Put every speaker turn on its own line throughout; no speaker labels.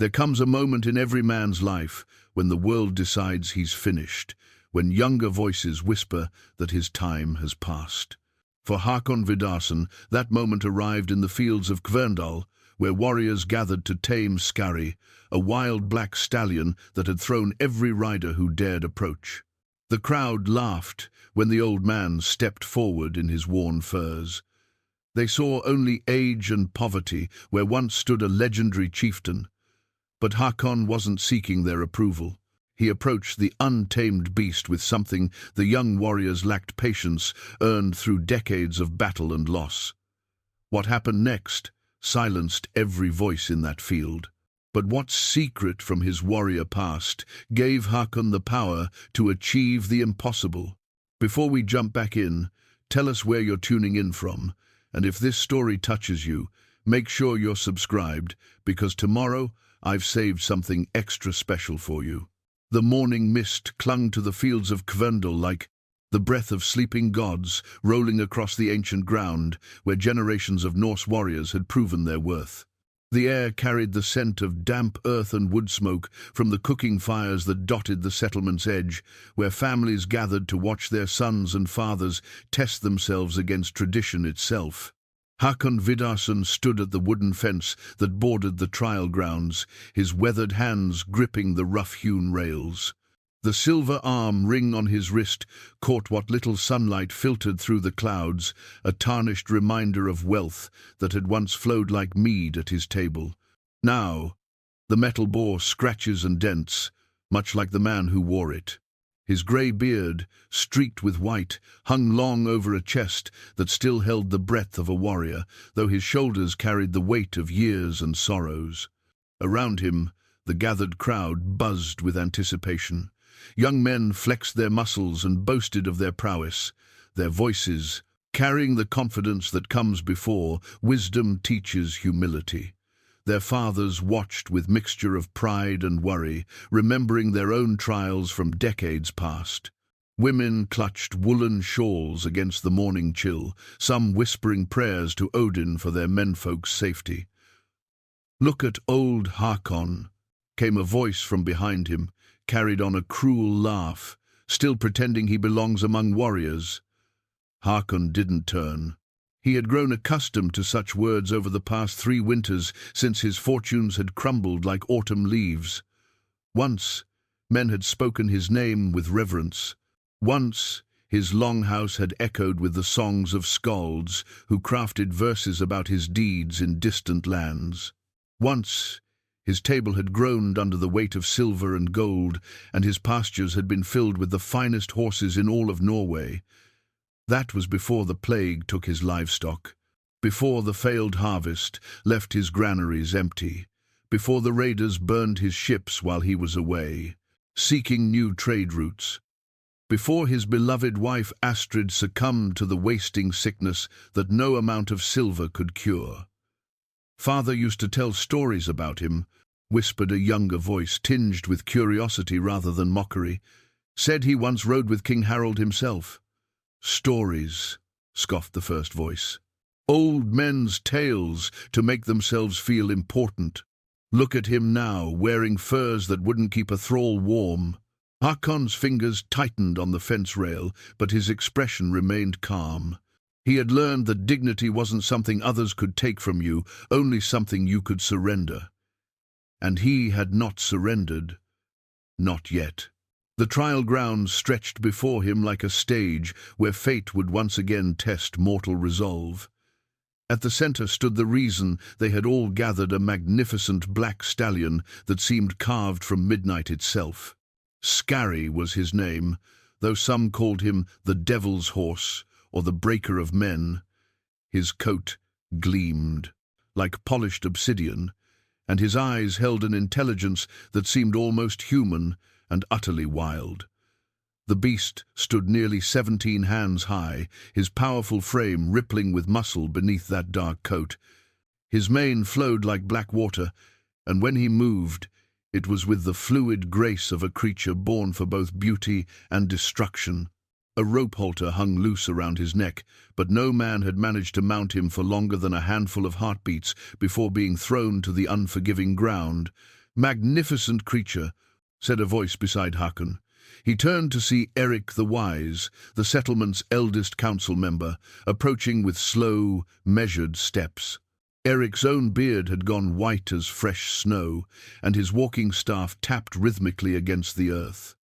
There comes a moment in every man's life when the world decides he's finished, when younger voices whisper that his time has passed. For Haakon Vidarsson, that moment arrived in the fields of Kverndal, where warriors gathered to tame Skarri, a wild black stallion that had thrown every rider who dared approach. The crowd laughed when the old man stepped forward in his worn furs. They saw only age and poverty where once stood a legendary chieftain. But Haakon wasn't seeking their approval. He approached the untamed beast with something the young warriors lacked: patience earned through decades of battle and loss. What happened next silenced every voice in that field. But what secret from his warrior past gave Haakon the power to achieve the impossible? Before we jump back in, tell us where you're tuning in from, and if this story touches you, make sure you're subscribed, because tomorrow I've saved something extra special for you. The morning mist clung to the fields of Kverndal like the breath of sleeping gods rolling across the ancient ground where generations of Norse warriors had proven their worth. The air carried the scent of damp earth and wood smoke from the cooking fires that dotted the settlement's edge, where families gathered to watch their sons and fathers test themselves against tradition itself. Haakon Vidarsson stood at the wooden fence that bordered the trial grounds, his weathered hands gripping the rough-hewn rails. The silver arm ring on his wrist caught what little sunlight filtered through the clouds, a tarnished reminder of wealth that had once flowed like mead at his table. Now, the metal bore scratches and dents, much like the man who wore it. His grey beard, streaked with white, hung long over a chest that still held the breadth of a warrior, though his shoulders carried the weight of years and sorrows. Around him, the gathered crowd buzzed with anticipation. Young men flexed their muscles and boasted of their prowess, their voices carrying the confidence that comes before wisdom teaches humility. Their fathers watched with mixture of pride and worry, remembering their own trials from decades past. Women clutched woolen shawls against the morning chill, some whispering prayers to Odin for their menfolk's safety. "Look at old Haakon," came a voice from behind him, carried on a cruel laugh, still pretending he belongs among warriors. Haakon didn't turn. He had grown accustomed to such words over the past 3 winters since his fortunes had crumbled like autumn leaves. Once, men had spoken his name with reverence. Once, his longhouse had echoed with the songs of skalds who crafted verses about his deeds in distant lands. Once, his table had groaned under the weight of silver and gold, and his pastures had been filled with the finest horses in all of Norway. That was before the plague took his livestock, before the failed harvest left his granaries empty, before the raiders burned his ships while he was away, seeking new trade routes, before his beloved wife Astrid succumbed to the wasting sickness that no amount of silver could cure. Father used to tell stories about him, whispered a younger voice tinged with curiosity rather than mockery. Said he once rode with King Harald himself. "Stories," scoffed the first voice. "Old men's tales to make themselves feel important. Look at him now, wearing furs that wouldn't keep a thrall warm." Haakon's fingers tightened on the fence rail, but his expression remained calm. He had learned that dignity wasn't something others could take from you, only something you could surrender. And he had not surrendered. Not yet. The trial grounds stretched before him like a stage where fate would once again test mortal resolve. At the center stood the reason they had all gathered, a magnificent black stallion that seemed carved from midnight itself. Skarri was his name, though some called him the Devil's Horse or the Breaker of Men. His coat gleamed like polished obsidian, and his eyes held an intelligence that seemed almost human and utterly wild. The beast stood nearly 17 hands high, his powerful frame rippling with muscle beneath that dark coat. His mane flowed like black water, and when he moved, it was with the fluid grace of a creature born for both beauty and destruction. A rope halter hung loose around his neck, but no man had managed to mount him for longer than a handful of heartbeats before being thrown to the unforgiving ground, Magnificent creature, said a voice beside Haakon. He turned to see Eric the Wise, the settlement's eldest council member, approaching with slow, measured steps. Eric's own beard had gone white as fresh snow, and his walking staff tapped rhythmically against the earth.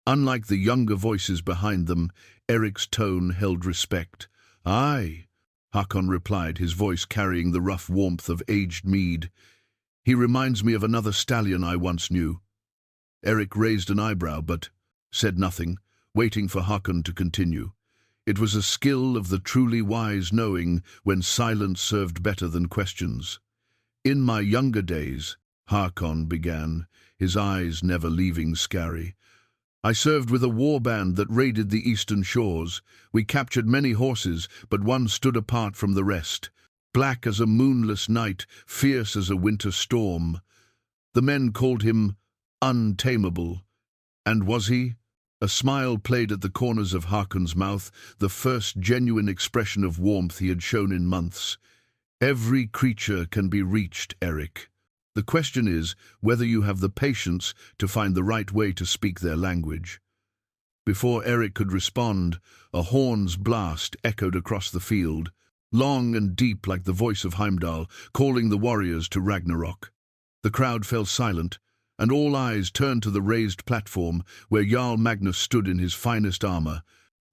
Unlike the younger voices behind them, Eric's tone held respect. "Aye," Haakon replied, his voice carrying the rough warmth of aged mead. "He reminds me of another stallion I once knew." Eric raised an eyebrow, but said nothing, waiting for Haakon to continue. It was a skill of the truly wise knowing when silence served better than questions. "In my younger days," Haakon began, his eyes never leaving Skarri, "I served with a warband that raided the eastern shores. We captured many horses, but one stood apart from the rest. Black as a moonless night, fierce as a winter storm. The men called him untamable. And was he?" A smile played at the corners of Haakon's mouth, the first genuine expression of warmth he had shown in months. "Every creature can be reached, Eric. The question is whether you have the patience to find the right way to speak their language." Before Eric could respond, a horn's blast echoed across the field, long and deep like the voice of Heimdall, calling the warriors to Ragnarok. The crowd fell silent, and all eyes turned to the raised platform where Jarl Magnus stood in his finest armor.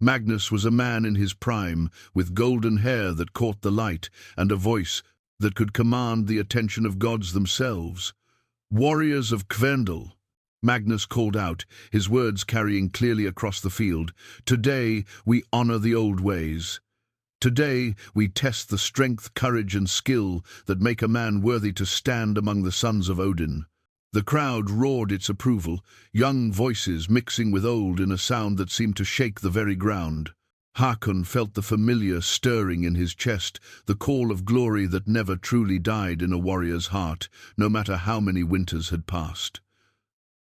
Magnus was a man in his prime, with golden hair that caught the light and a voice that could command the attention of gods themselves. "Warriors of Kverndal," Magnus called out, his words carrying clearly across the field, "today we honor the old ways. Today we test the strength, courage, and skill that make a man worthy to stand among the sons of Odin." The crowd roared its approval, young voices mixing with old in a sound that seemed to shake the very ground. Haakon felt the familiar stirring in his chest, the call of glory that never truly died in a warrior's heart, no matter how many winters had passed.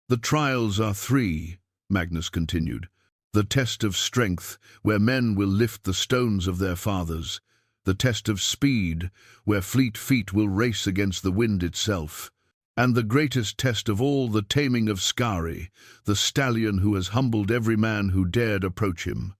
"The trials are three," Magnus continued. "The test of strength, where men will lift the stones of their fathers. The test of speed, where fleet feet will race against the wind itself. And the greatest test of all, the taming of Skarri, the stallion who has humbled every man who dared approach him."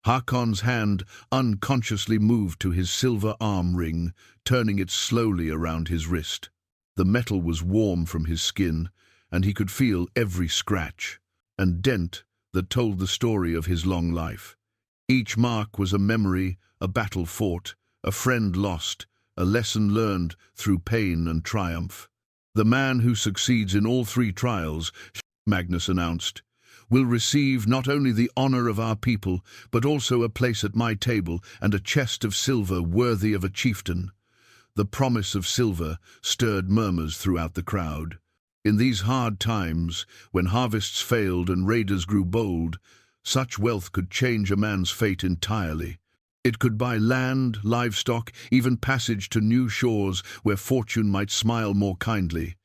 Haakon's hand unconsciously moved to his silver arm ring, turning it slowly around his wrist. The metal was warm from his skin, and he could feel every scratch and dent that told the story of his long life. Each mark was a memory, a battle fought, a friend lost, a lesson learned through pain and triumph. "The man who succeeds in all three trials," Magnus announced, "will receive not only the honor of our people, but also a place at my table and a chest of silver worthy of a chieftain." The promise of silver stirred murmurs throughout the crowd. In these hard times, when harvests failed and raiders grew bold, such wealth could change a man's fate entirely. It could buy land, livestock, even passage to new shores where fortune might smile more kindly.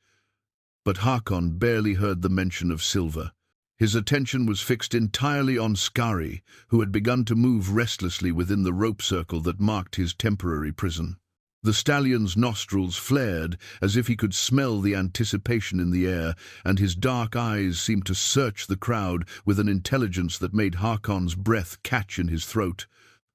But Haakon barely heard the mention of silver. His attention was fixed entirely on Skarri, who had begun to move restlessly within the rope circle that marked his temporary prison. The stallion's nostrils flared as if he could smell the anticipation in the air, and his dark eyes seemed to search the crowd with an intelligence that made Haakon's breath catch in his throat.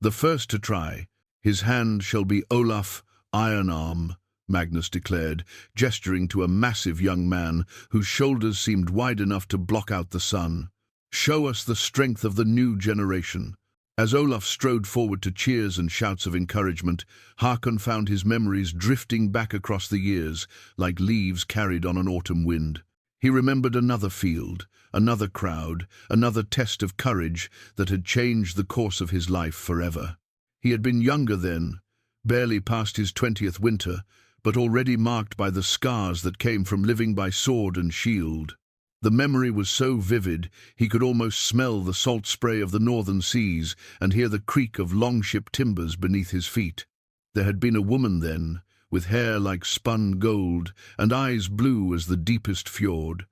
"The first to try, his hand shall be Olaf Ironarm," Magnus declared, gesturing to a massive young man whose shoulders seemed wide enough to block out the sun. "Show us the strength of the new generation." As Olaf strode forward to cheers and shouts of encouragement, Haakon found his memories drifting back across the years, like leaves carried on an autumn wind. He remembered another field, another crowd, another test of courage that had changed the course of his life forever. He had been younger then, barely past his 20th winter, but already marked by the scars that came from living by sword and shield. The memory was so vivid he could almost smell the salt spray of the northern seas and hear the creak of longship timbers beneath his feet. There had been a woman then, with hair like spun gold and eyes blue as the deepest fjord.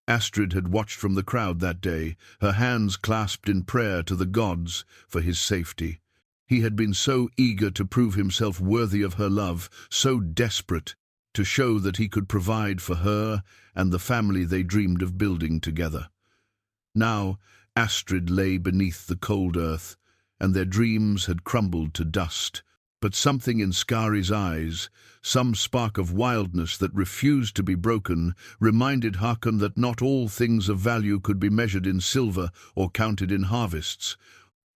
Astrid had watched from the crowd that day, her hands clasped in prayer to the gods for his safety. He had been so eager to prove himself worthy of her love, so desperate. to show that he could provide for her and the family they dreamed of building together. Now, Astrid lay beneath the cold earth, and their dreams had crumbled to dust. But something in Skarri's eyes, some spark of wildness that refused to be broken, reminded Haakon that not all things of value could be measured in silver or counted in harvests.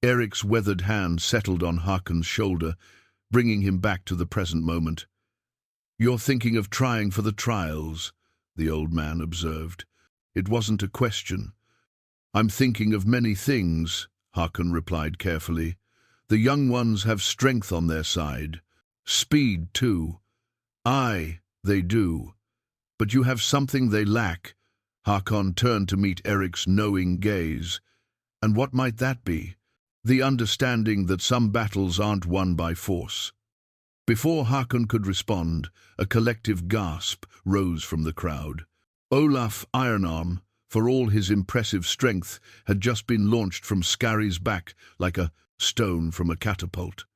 Eric's weathered hand settled on Haakon's shoulder, bringing him back to the present moment. "You're thinking of trying for the trials," the old man observed. "It wasn't a question." "I'm thinking of many things," Haakon replied carefully. "The young ones have strength on their side. Speed, too." "Aye, they do. But you have something they lack." Haakon turned to meet Eric's knowing gaze. "And what might that be?" "The understanding that some battles aren't won by force." Before Haakon could respond, a collective gasp rose from the crowd. Olaf Ironarm, for all his impressive strength, had just been launched from Skarri's back like a stone from a catapult.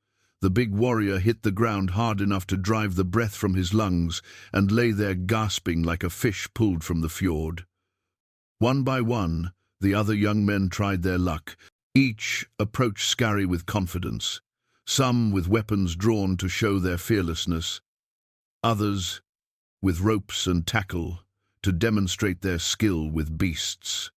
The big warrior hit the ground hard enough to drive the breath from his lungs and lay there gasping like a fish pulled from the fjord. One by one, the other young men tried their luck. Each approached Skarri with confidence, some with weapons drawn to show their fearlessness, others with ropes and tackle to demonstrate their skill with beasts.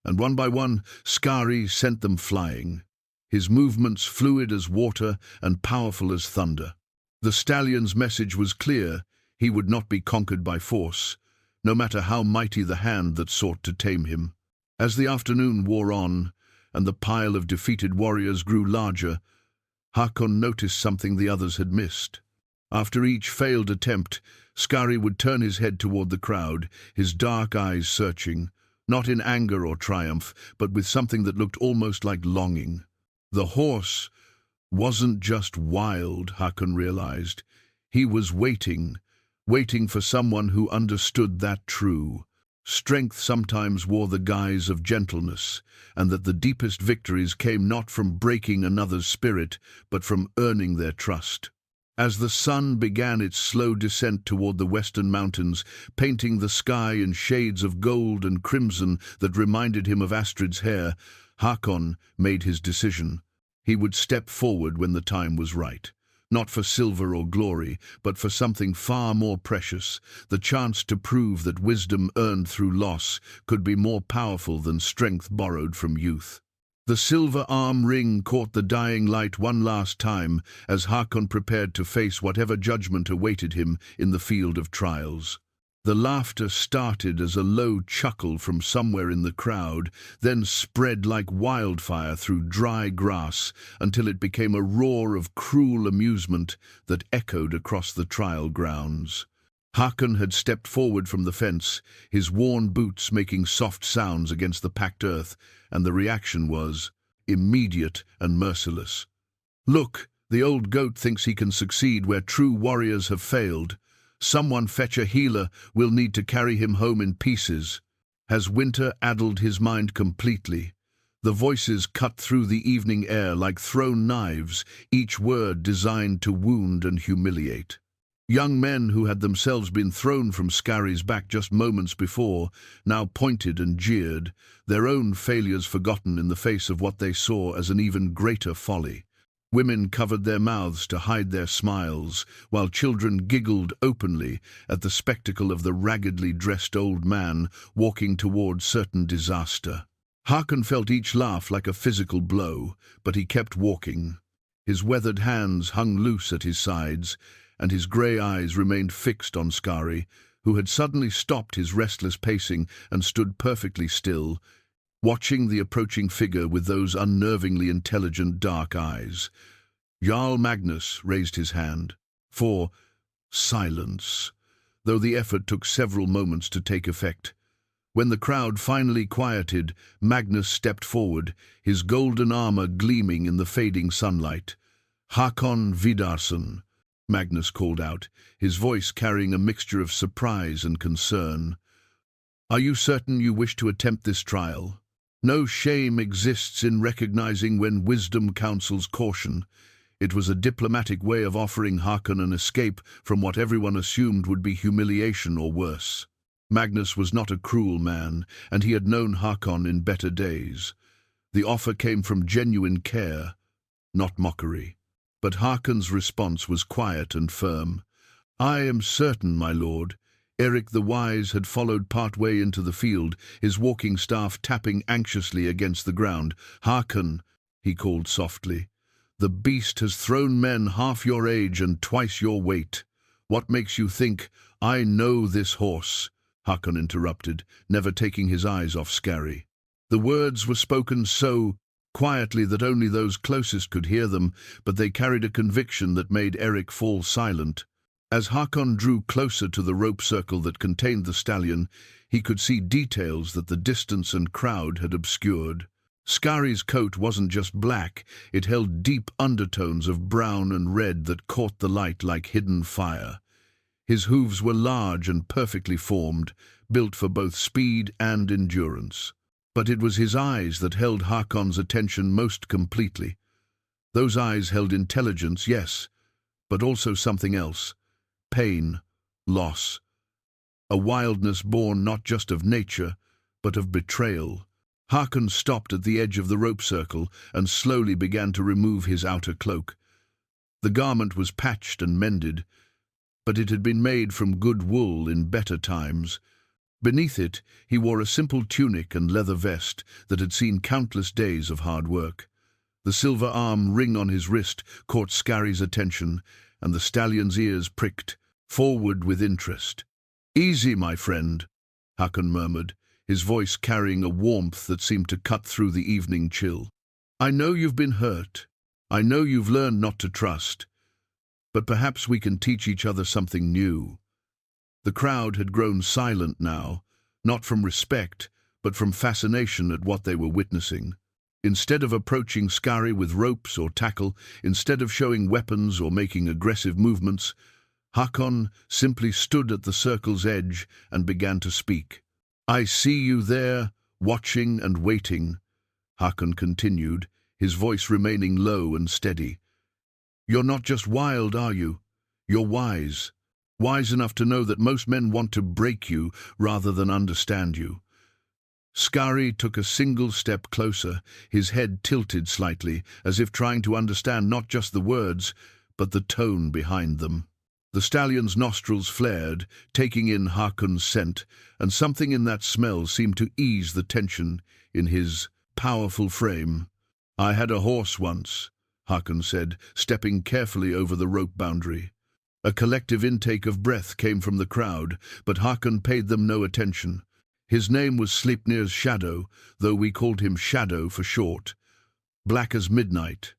And one by one, Skarri sent them flying, his movements fluid as water and powerful as thunder. The stallion's message was clear: he would not be conquered by force, no matter how mighty the hand that sought to tame him. As the afternoon wore on, and the pile of defeated warriors grew larger, Haakon noticed something the others had missed. After each failed attempt, Skarri would turn his head toward the crowd, his dark eyes searching, not in anger or triumph, but with something that looked almost like longing. The horse wasn't just wild, Haakon realized. He was waiting for someone who understood that true. Strength sometimes wore the guise of gentleness, and that the deepest victories came not from breaking another's spirit, but from earning their trust. As the sun began its slow descent toward the western mountains, painting the sky in shades of gold and crimson that reminded him of Astrid's hair, Haakon made his decision. He would step forward when the time was right. Not for silver or glory, but for something far more precious, the chance to prove that wisdom earned through loss could be more powerful than strength borrowed from youth. The silver arm ring caught the dying light one last time as Haakon prepared to face whatever judgment awaited him in the field of trials. The laughter started as a low chuckle from somewhere in the crowd, then spread like wildfire through dry grass until it became a roar of cruel amusement that echoed across the trial grounds. Haakon had stepped forward from the fence, his worn boots making soft sounds against the packed earth, and the reaction was immediate and merciless. "Look, the old goat thinks he can succeed where true warriors have failed. Someone fetch a healer, we'll need to carry him home in pieces." As winter addled his mind completely, the voices cut through the evening air like thrown knives, each word designed to wound and humiliate. Young men who had themselves been thrown from Skarri's back just moments before now pointed and jeered, their own failures forgotten in the face of what they saw as an even greater folly. Women covered their mouths to hide their smiles, while children giggled openly at the spectacle of the raggedly dressed old man walking toward certain disaster. Haakon felt each laugh like a physical blow, but he kept walking. His weathered hands hung loose at his sides, and his grey eyes remained fixed on Skarri, who had suddenly stopped his restless pacing and stood perfectly still, watching the approaching figure with those unnervingly intelligent dark eyes. Jarl Magnus raised his hand. For silence, though the effort took several moments to take effect. When the crowd finally quieted, Magnus stepped forward, his golden armor gleaming in the fading sunlight. "Haakon Vidarsson," Magnus called out, his voice carrying a mixture of surprise and concern. "Are you certain you wish to attempt this trial? No shame exists in recognizing when wisdom counsels caution. It was a diplomatic way of offering Haakon an escape from what everyone assumed would be humiliation or worse. Magnus was not a cruel man, and he had known Haakon in better days. The offer came from genuine care, not mockery. But Haakon's response was quiet and firm. "I am certain, my lord." Eric the Wise had followed part way into the field, his walking staff tapping anxiously against the ground. "Haakon," he called softly, "the beast has thrown men half your age and twice your weight. What makes you think I know this horse?" Haakon interrupted, never taking his eyes off Skarri. The words were spoken so quietly that only those closest could hear them, but they carried a conviction that made Eric fall silent. As Haakon drew closer to the rope circle that contained the stallion, he could see details that the distance and crowd had obscured. Skarri's coat wasn't just black, it held deep undertones of brown and red that caught the light like hidden fire. His hooves were large and perfectly formed, built for both speed and endurance. But it was his eyes that held Haakon's attention most completely. Those eyes held intelligence, yes, but also something else. Pain, loss, a wildness born not just of nature, but of betrayal. Haakon stopped at the edge of the rope circle and slowly began to remove his outer cloak. The garment was patched and mended, but it had been made from good wool in better times. Beneath it, he wore a simple tunic and leather vest that had seen countless days of hard work. The silver arm ring on his wrist caught Skarri's attention, and the stallion's ears pricked forward with interest. "Easy, my friend," Haakon murmured, his voice carrying a warmth that seemed to cut through the evening chill. "I know you've been hurt. I know you've learned not to trust. But perhaps we can teach each other something new." The crowd had grown silent now, not from respect, but from fascination at what they were witnessing. Instead of approaching Skarri with ropes or tackle, instead of showing weapons or making aggressive movements, Haakon simply stood at the circle's edge and began to speak. "I see you there, watching and waiting," Haakon continued, his voice remaining low and steady. "You're not just wild, are you? You're wise. Wise enough to know that most men want to break you rather than understand you." Skarri took a single step closer, his head tilted slightly, as if trying to understand not just the words, but the tone behind them. The stallion's nostrils flared, taking in Haakon's scent, and something in that smell seemed to ease the tension in his powerful frame. "I had a horse once," Haakon said, stepping carefully over the rope boundary. A collective intake of breath came from the crowd, but Haakon paid them no attention. His name was Sleipnir's Shadow, though we called him Shadow for short. Black as midnight,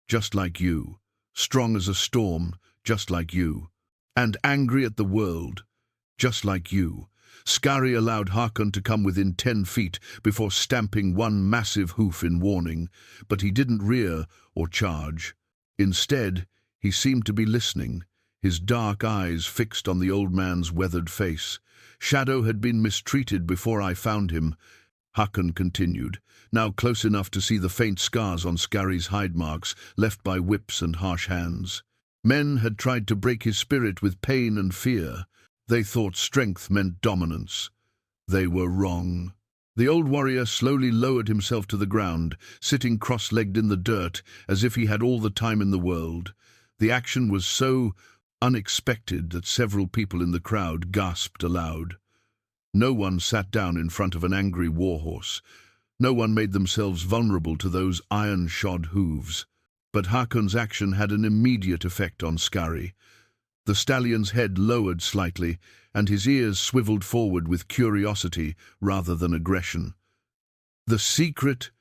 just like you. Strong as a storm, just like you. And angry at the world, just like you. Skarri allowed Haakon to come within 10 feet before stamping one massive hoof in warning, but he didn't rear or charge. Instead, he seemed to be listening, his dark eyes fixed on the old man's weathered face. "Shadow had been mistreated before I found him," Haakon continued, now close enough to see the faint scars on Skarri's hide marks left by whips and harsh hands. Men had tried to break his spirit with pain and fear. They thought strength meant dominance. They were wrong. The old warrior slowly lowered himself to the ground, sitting cross-legged in the dirt, as if he had all the time in the world. The action was so unexpected that several people in the crowd gasped aloud. No one sat down in front of an angry warhorse. No one made themselves vulnerable to those iron-shod hooves. But Haakon's action had an immediate effect on Skarri. The stallion's head lowered slightly, and his ears swiveled forward with curiosity rather than aggression. "The secret,"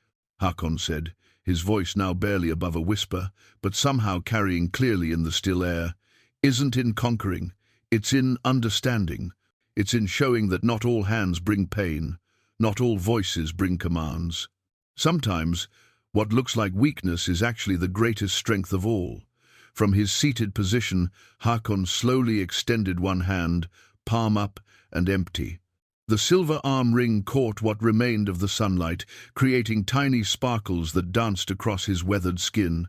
Haakon said, his voice now barely above a whisper, but somehow carrying clearly in the still air, "isn't in conquering, it's in understanding. It's in showing that not all hands bring pain, not all voices bring commands. Sometimes, what looks like weakness is actually the greatest strength of all." From his seated position, Haakon slowly extended one hand, palm up and empty. The silver arm ring caught what remained of the sunlight, creating tiny sparkles that danced across his weathered skin.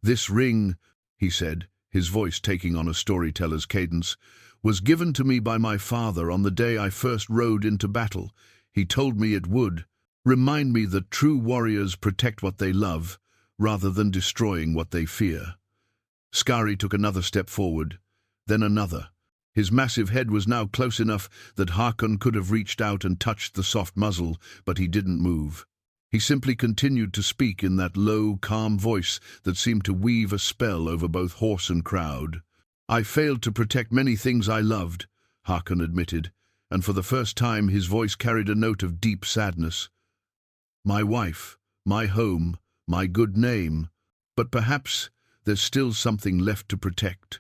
"This ring," he said, his voice taking on a storyteller's cadence, "was given to me by my father on the day I first rode into battle. He told me it would remind me that true warriors protect what they love, rather than destroying what they fear." Skarri took another step forward, then another. His massive head was now close enough that Haakon could have reached out and touched the soft muzzle, but he didn't move. He simply continued to speak in that low, calm voice that seemed to weave a spell over both horse and crowd. "I failed to protect many things I loved," Haakon admitted, and for the first time his voice carried a note of deep sadness. "My wife, my home, my good name, but perhaps there's still something left to protect.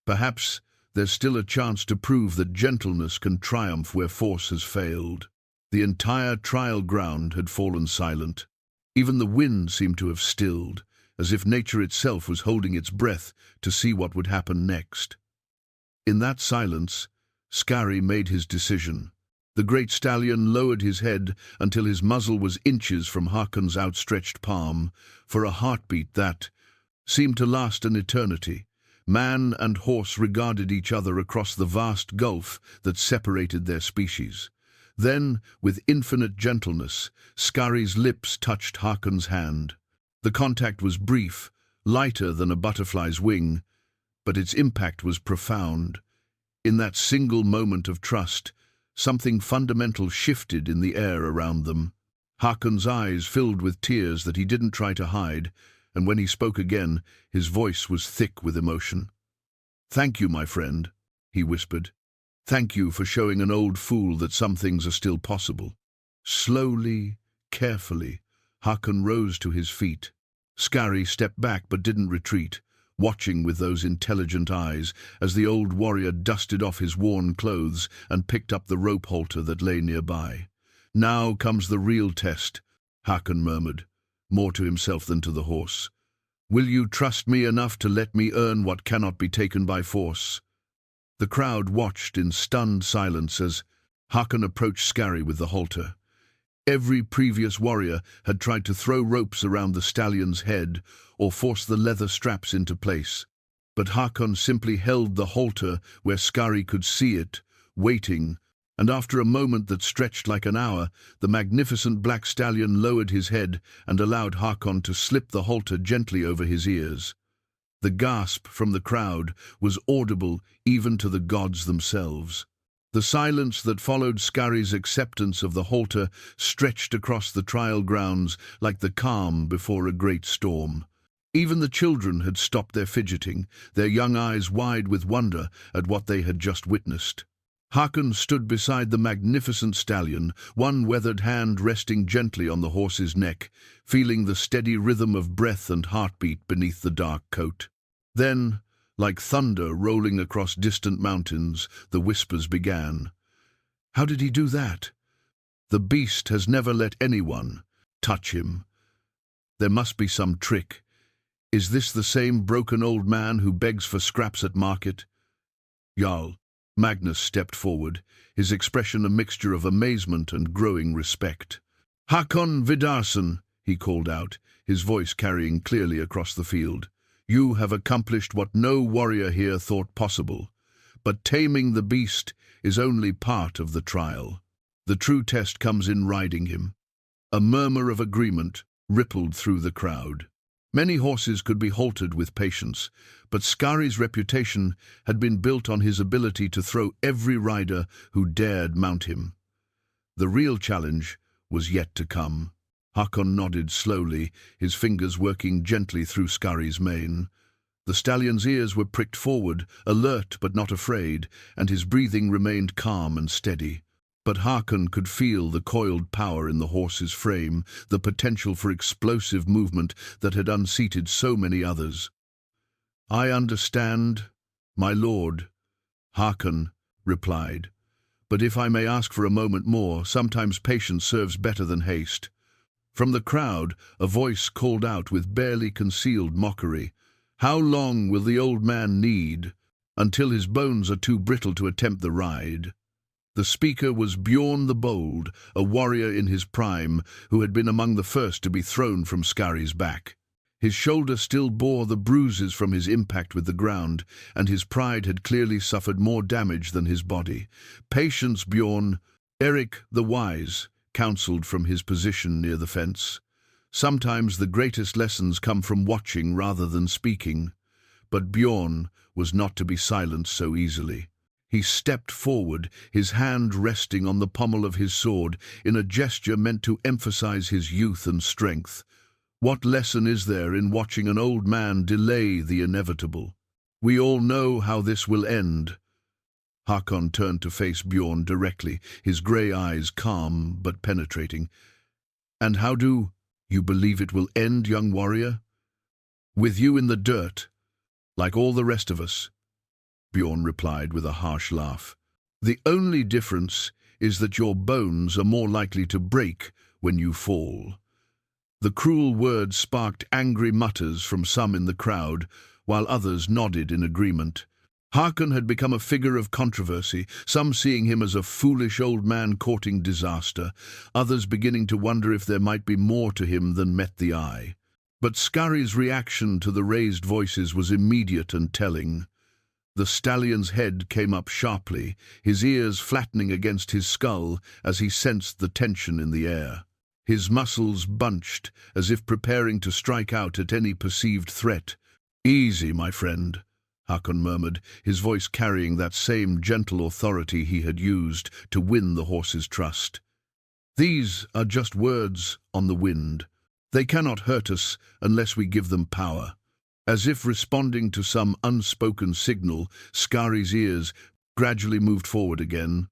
Perhaps there's still a chance to prove that gentleness can triumph where force has failed." The entire trial ground had fallen silent. Even the wind seemed to have stilled, as if nature itself was holding its breath to see what would happen next. In that silence, Skarri made his decision. The great stallion lowered his head until his muzzle was inches from Haakon's outstretched palm, for a heartbeat that seemed to last an eternity. Man and horse regarded each other across the vast gulf that separated their species. Then, with infinite gentleness, Skarri's lips touched Haakon's hand. The contact was brief, lighter than a butterfly's wing, but its impact was profound. In that single moment of trust, something fundamental shifted in the air around them. Haakon's eyes filled with tears that he didn't try to hide, and when he spoke again, his voice was thick with emotion. "Thank you, my friend," he whispered. "Thank you for showing an old fool that some things are still possible." Slowly, carefully, Haakon rose to his feet. Skarri stepped back but didn't retreat, watching with those intelligent eyes as the old warrior dusted off his worn clothes and picked up the rope halter that lay nearby. "Now comes the real test," Haakon murmured, more to himself than to the horse. "Will you trust me enough to let me earn what cannot be taken by force?" The crowd watched in stunned silence as Haakon approached Skarri with the halter. Every previous warrior had tried to throw ropes around the stallion's head or force the leather straps into place. But Haakon simply held the halter where Skarri could see it, waiting, and after a moment that stretched like an hour, the magnificent black stallion lowered his head and allowed Haakon to slip the halter gently over his ears. The gasp from the crowd was audible even to the gods themselves. The silence that followed Skarri's acceptance of the halter stretched across the trial grounds like the calm before a great storm. Even the children had stopped their fidgeting, their young eyes wide with wonder at what they had just witnessed. Haakon stood beside the magnificent stallion, one weathered hand resting gently on the horse's neck, feeling the steady rhythm of breath and heartbeat beneath the dark coat. Then, like thunder rolling across distant mountains, the whispers began. "How did he do that? The beast has never let anyone touch him. There must be some trick. Is this the same broken old man who begs for scraps at market?" Jarl Magnus stepped forward, his expression a mixture of amazement and growing respect. "Haakon Vidarsson," he called out, his voice carrying clearly across the field. "You have accomplished what no warrior here thought possible. But taming the beast is only part of the trial. The true test comes in riding him." A murmur of agreement rippled through the crowd. Many horses could be haltered with patience, but Skarri's reputation had been built on his ability to throw every rider who dared mount him. The real challenge was yet to come. Haakon nodded slowly, his fingers working gently through Skarri's mane. The stallion's ears were pricked forward, alert but not afraid, and his breathing remained calm and steady. But Haakon could feel the coiled power in the horse's frame, the potential for explosive movement that had unseated so many others. "I understand, my lord," Haakon replied. "But if I may ask for a moment more, sometimes patience serves better than haste." From the crowd, a voice called out with barely concealed mockery. "How long will the old man need? Until his bones are too brittle to attempt the ride." The speaker was Bjorn the Bold, a warrior in his prime, who had been among the first to be thrown from Skarri's back. His shoulder still bore the bruises from his impact with the ground, and his pride had clearly suffered more damage than his body. "Patience, Bjorn," Eric the Wise counselled from his position near the fence. "Sometimes the greatest lessons come from watching rather than speaking." But Bjorn was not to be silenced so easily. He stepped forward, his hand resting on the pommel of his sword, in a gesture meant to emphasize his youth and strength. What lesson is there in watching an old man delay the inevitable? We all know how this will end. Haakon turned to face Bjorn directly, his grey eyes calm but penetrating. "And how do you believe it will end, young warrior?" "With you in the dirt, like all the rest of us," Bjorn replied with a harsh laugh. "The only difference is that your bones are more likely to break when you fall." The cruel words sparked angry mutters from some in the crowd, while others nodded in agreement. Haakon had become a figure of controversy, some seeing him as a foolish old man courting disaster, others beginning to wonder if there might be more to him than met the eye. But Skarri's reaction to the raised voices was immediate and telling. The stallion's head came up sharply, his ears flattening against his skull as he sensed the tension in the air. His muscles bunched, as if preparing to strike out at any perceived threat. "Easy, my friend," Haakon murmured, his voice carrying that same gentle authority he had used to win the horse's trust. "These are just words on the wind. They cannot hurt us unless we give them power." As if responding to some unspoken signal, Skarri's ears gradually moved forward again,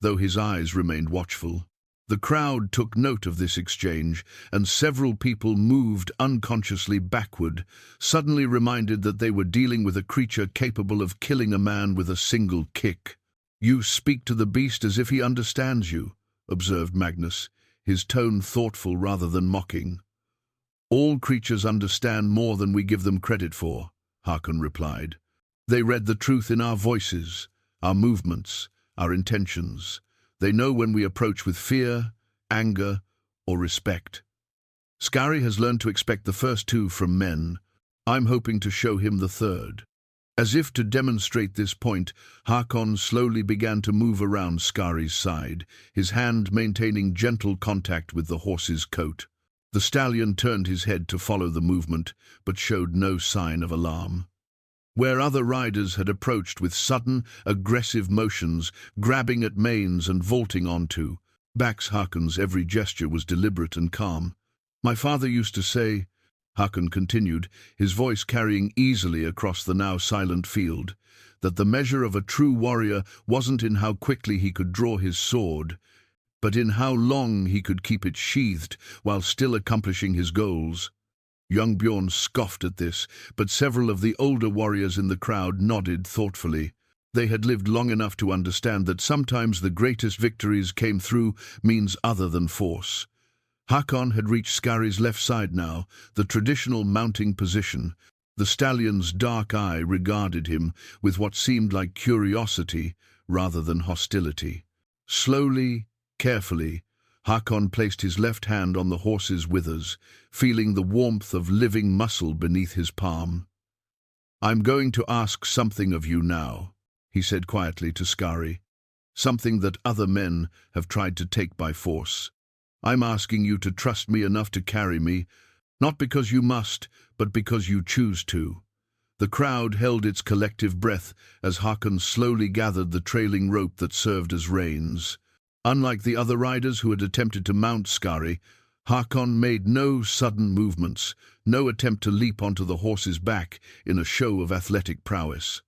though his eyes remained watchful. The crowd took note of this exchange, and several people moved unconsciously backward, suddenly reminded that they were dealing with a creature capable of killing a man with a single kick. "You speak to the beast as if he understands you," observed Magnus, his tone thoughtful rather than mocking. "All creatures understand more than we give them credit for," Haakon replied. "They read the truth in our voices, our movements, our intentions. They know when we approach with fear, anger, or respect. Skarri has learned to expect the first two from men. I'm hoping to show him the third." As if to demonstrate this point, Haakon slowly began to move around Skarri's side, his hand maintaining gentle contact with the horse's coat. The stallion turned his head to follow the movement, but showed no sign of alarm. Where other riders had approached with sudden, aggressive motions, grabbing at manes and vaulting onto, Haakon's every gesture was deliberate and calm. "My father used to say," Haakon continued, his voice carrying easily across the now silent field, "that the measure of a true warrior wasn't in how quickly he could draw his sword, but in how long he could keep it sheathed while still accomplishing his goals." Young Bjorn scoffed at this, but several of the older warriors in the crowd nodded thoughtfully. They had lived long enough to understand that sometimes the greatest victories came through means other than force. Haakon had reached Skarri's left side now, the traditional mounting position. The stallion's dark eye regarded him with what seemed like curiosity rather than hostility. Slowly, carefully, Haakon placed his left hand on the horse's withers, feeling the warmth of living muscle beneath his palm. "I'm going to ask something of you now," he said quietly to Skarri, "something that other men have tried to take by force. I'm asking you to trust me enough to carry me, not because you must, but because you choose to." The crowd held its collective breath as Haakon slowly gathered the trailing rope that served as reins. Unlike the other riders who had attempted to mount Skarri, Haakon made no sudden movements, no attempt to leap onto the horse's back in a show of athletic prowess.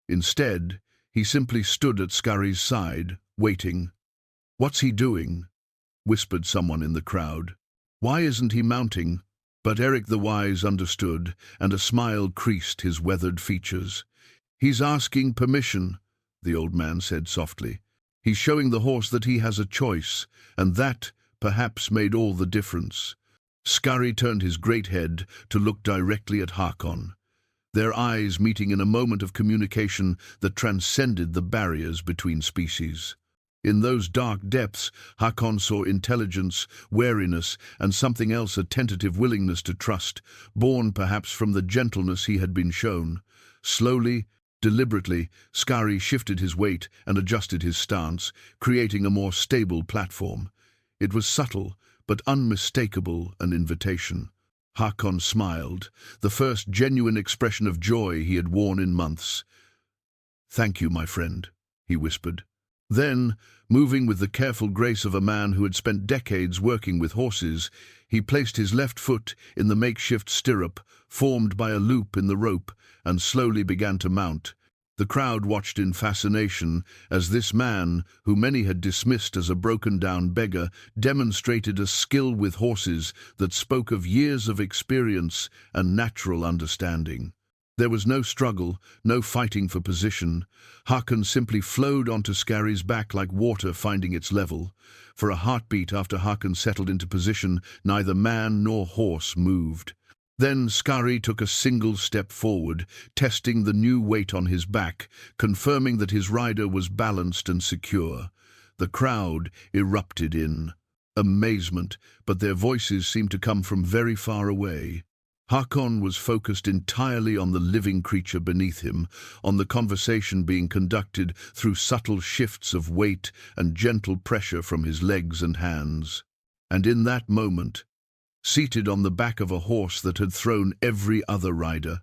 Instead, he simply stood at Skarri's side, waiting. "What's he doing?" whispered someone in the crowd. "Why isn't he mounting?" But Eric the Wise understood, and a smile creased his weathered features. "He's asking permission," the old man said softly. "He's showing the horse that he has a choice, and that, perhaps, made all the difference." Skarri turned his great head to look directly at Haakon, their eyes meeting in a moment of communication that transcended the barriers between species. In those dark depths, Haakon saw intelligence, wariness, and something else, a tentative willingness to trust, born perhaps from the gentleness he had been shown. Slowly, deliberately, Skarri shifted his weight and adjusted his stance, creating a more stable platform. It was subtle, but unmistakable, an invitation. Haakon smiled, the first genuine expression of joy he had worn in months. "Thank you, my friend," he whispered. Then, moving with the careful grace of a man who had spent decades working with horses, he placed his left foot in the makeshift stirrup formed by a loop in the rope and slowly began to mount. The crowd watched in fascination as this man, who many had dismissed as a broken-down beggar, demonstrated a skill with horses that spoke of years of experience and natural understanding. There was no struggle, no fighting for position. Haakon simply flowed onto Skarri's back like water finding its level. For a heartbeat after Haakon settled into position, neither man nor horse moved. Then Skarri took a single step forward, testing the new weight on his back, confirming that his rider was balanced and secure. The crowd erupted in amazement, but their voices seemed to come from very far away. Haakon was focused entirely on the living creature beneath him, on the conversation being conducted through subtle shifts of weight and gentle pressure from his legs and hands. And in that moment, seated on the back of a horse that had thrown every other rider,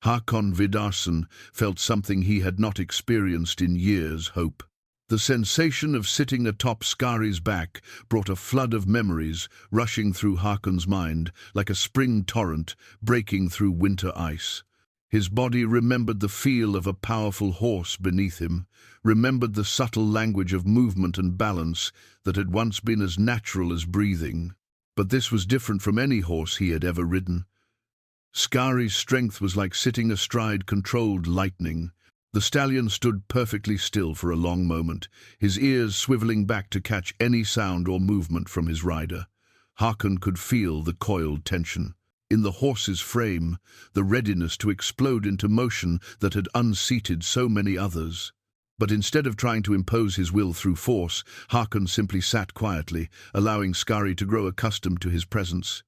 Haakon Vidarsson felt something he had not experienced in years: hope. The sensation of sitting atop Skarri's back brought a flood of memories rushing through Haakon's mind like a spring torrent breaking through winter ice. His body remembered the feel of a powerful horse beneath him, remembered the subtle language of movement and balance that had once been as natural as breathing. But this was different from any horse he had ever ridden. Skarri's strength was like sitting astride controlled lightning. The stallion stood perfectly still for a long moment, his ears swiveling back to catch any sound or movement from his rider. Haakon could feel the coiled tension in the horse's frame, the readiness to explode into motion that had unseated so many others. But instead of trying to impose his will through force, Haakon simply sat quietly, allowing Skarri to grow accustomed to his presence.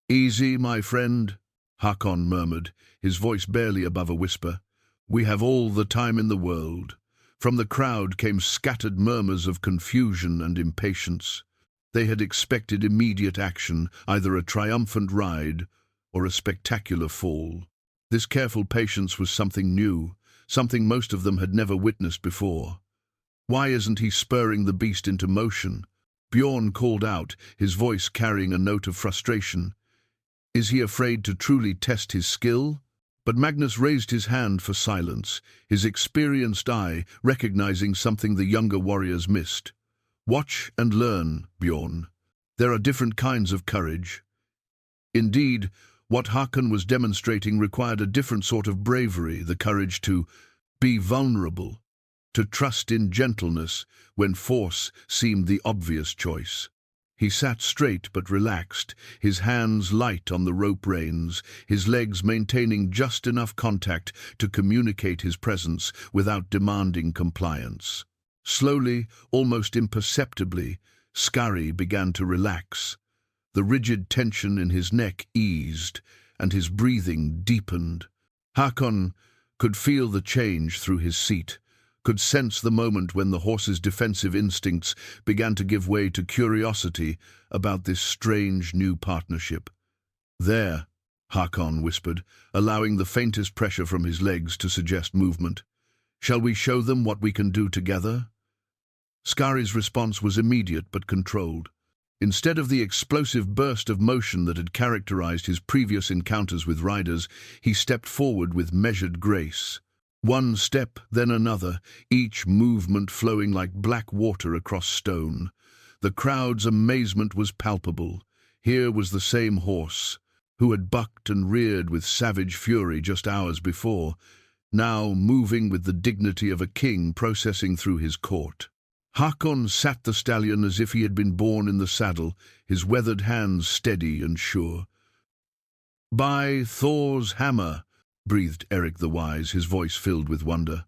"Easy, my friend," Haakon murmured, his voice barely above a whisper. "We have all the time in the world." From the crowd came scattered murmurs of confusion and impatience. They had expected immediate action, either a triumphant ride or a spectacular fall. This careful patience was something new, something most of them had never witnessed before. "Why isn't he spurring the beast into motion?" Bjorn called out, his voice carrying a note of frustration. "Is he afraid to truly test his skill?" But Magnus raised his hand for silence, his experienced eye recognizing something the younger warriors missed. "Watch and learn, Bjorn. There are different kinds of courage." Indeed, what Haakon was demonstrating required a different sort of bravery, the courage to be vulnerable, to trust in gentleness when force seemed the obvious choice. He sat straight but relaxed, his hands light on the rope reins, his legs maintaining just enough contact to communicate his presence without demanding compliance. Slowly, almost imperceptibly, Skarri began to relax. The rigid tension in his neck eased, and his breathing deepened. Haakon could feel the change through his seat, could sense the moment when the horse's defensive instincts began to give way to curiosity about this strange new partnership. "There," Haakon whispered, allowing the faintest pressure from his legs to suggest movement. "Shall we show them what we can do together?" Skarri's response was immediate but controlled. Instead of the explosive burst of motion that had characterized his previous encounters with riders, he stepped forward with measured grace. One step, then another, each movement flowing like black water across stone. The crowd's amazement was palpable. Here was the same horse, who had bucked and reared with savage fury just hours before, now moving with the dignity of a king processing through his court. Haakon sat the stallion as if he had been born in the saddle, his weathered hands steady and sure. "By Thor's hammer," breathed Eric the Wise, his voice filled with wonder.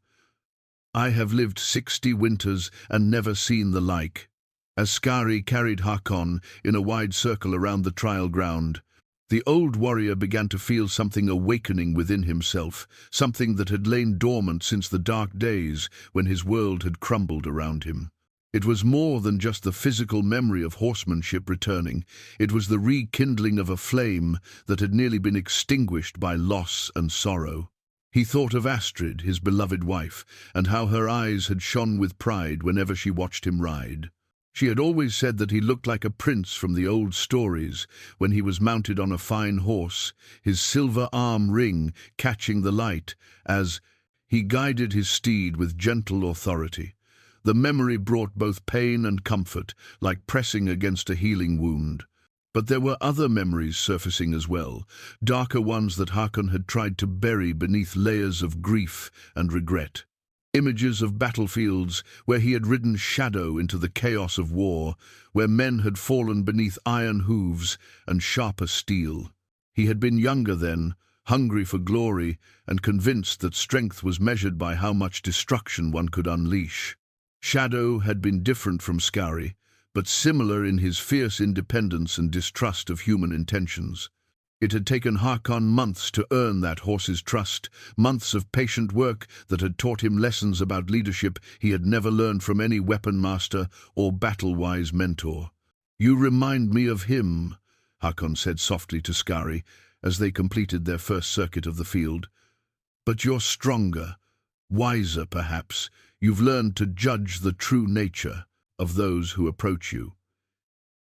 I have lived 60 winters and never seen the like." As Skarri carried Haakon in a wide circle around the trial ground, the old warrior began to feel something awakening within himself, something that had lain dormant since the dark days when his world had crumbled around him. It was more than just the physical memory of horsemanship returning. It was the rekindling of a flame that had nearly been extinguished by loss and sorrow. He thought of Astrid, his beloved wife, and how her eyes had shone with pride whenever she watched him ride. She had always said that he looked like a prince from the old stories when he was mounted on a fine horse, his silver arm ring catching the light as he guided his steed with gentle authority. The memory brought both pain and comfort, like pressing against a healing wound. But there were other memories surfacing as well, darker ones that Haakon had tried to bury beneath layers of grief and regret. Images of battlefields where he had ridden shadow into the chaos of war, where men had fallen beneath iron hooves and sharper steel. He had been younger then, hungry for glory, and convinced that strength was measured by how much destruction one could unleash. Shadow had been different from Skarri, but similar in his fierce independence and distrust of human intentions. It had taken Haakon months to earn that horse's trust, months of patient work that had taught him lessons about leadership he had never learned from any weapon master or battle-wise mentor. "You remind me of him," Haakon said softly to Skarri as they completed their first circuit of the field. "But you're stronger, wiser perhaps. You've learned to judge the true nature of those who approach you."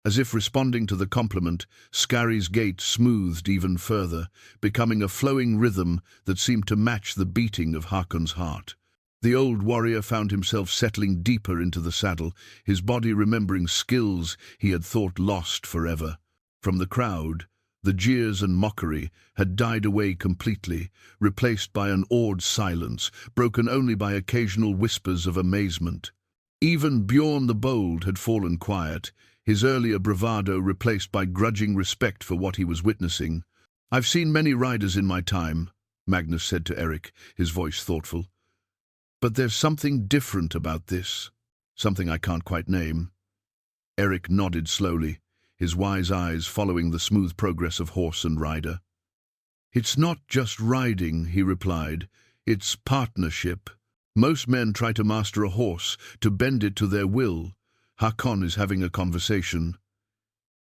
As if responding to the compliment, Skarri's gait smoothed even further, becoming a flowing rhythm that seemed to match the beating of Haakon's heart. The old warrior found himself settling deeper into the saddle, his body remembering skills he had thought lost forever. From the crowd, the jeers and mockery had died away completely, replaced by an awed silence, broken only by occasional whispers of amazement. Even Bjorn the Bold had fallen quiet, his earlier bravado replaced by grudging respect for what he was witnessing. "I've seen many riders in my time," Magnus said to Eric, his voice thoughtful. "But there's something different about this, something I can't quite name." Eric nodded slowly, his wise eyes following the smooth progress of horse and rider. "It's not just riding," he replied. "It's partnership. Most men try to master a horse, to bend it to their will. Haakon is having a conversation."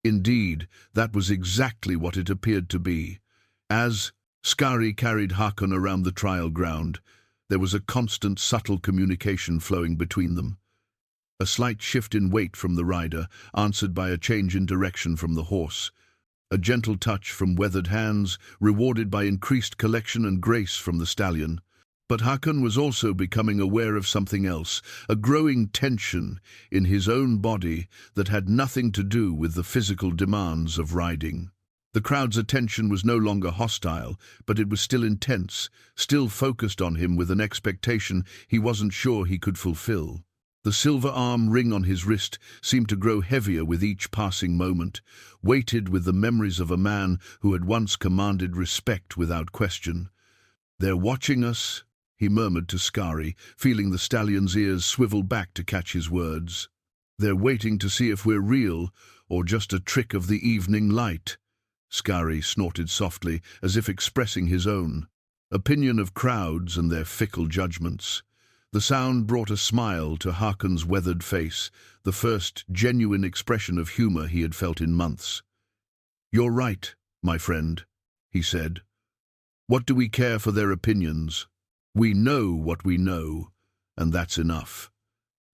Indeed, that was exactly what it appeared to be. As Skarri carried Haakon around the trial ground, there was a constant, subtle communication flowing between them. A slight shift in weight from the rider, answered by a change in direction from the horse. A gentle touch from weathered hands, rewarded by increased collection and grace from the stallion. But Haakon was also becoming aware of something else, a growing tension in his own body that had nothing to do with the physical demands of riding. The crowd's attention was no longer hostile, but it was still intense, still focused on him with an expectation he wasn't sure he could fulfill. The silver arm ring on his wrist seemed to grow heavier with each passing moment, weighted with the memories of a man who had once commanded respect without question. "They're watching us," he murmured to Skarri, feeling the stallion's ears swivel back to catch his words. "They're waiting to see if we're real, or just a trick of the evening light." Skarri snorted softly, as if expressing his own opinion of crowds and their fickle judgments. The sound brought a smile to Haakon's weathered face, the first genuine expression of humor he had felt in months. "You're right, my friend," he said. "What do we care for their opinions? We know what we know, and that's enough."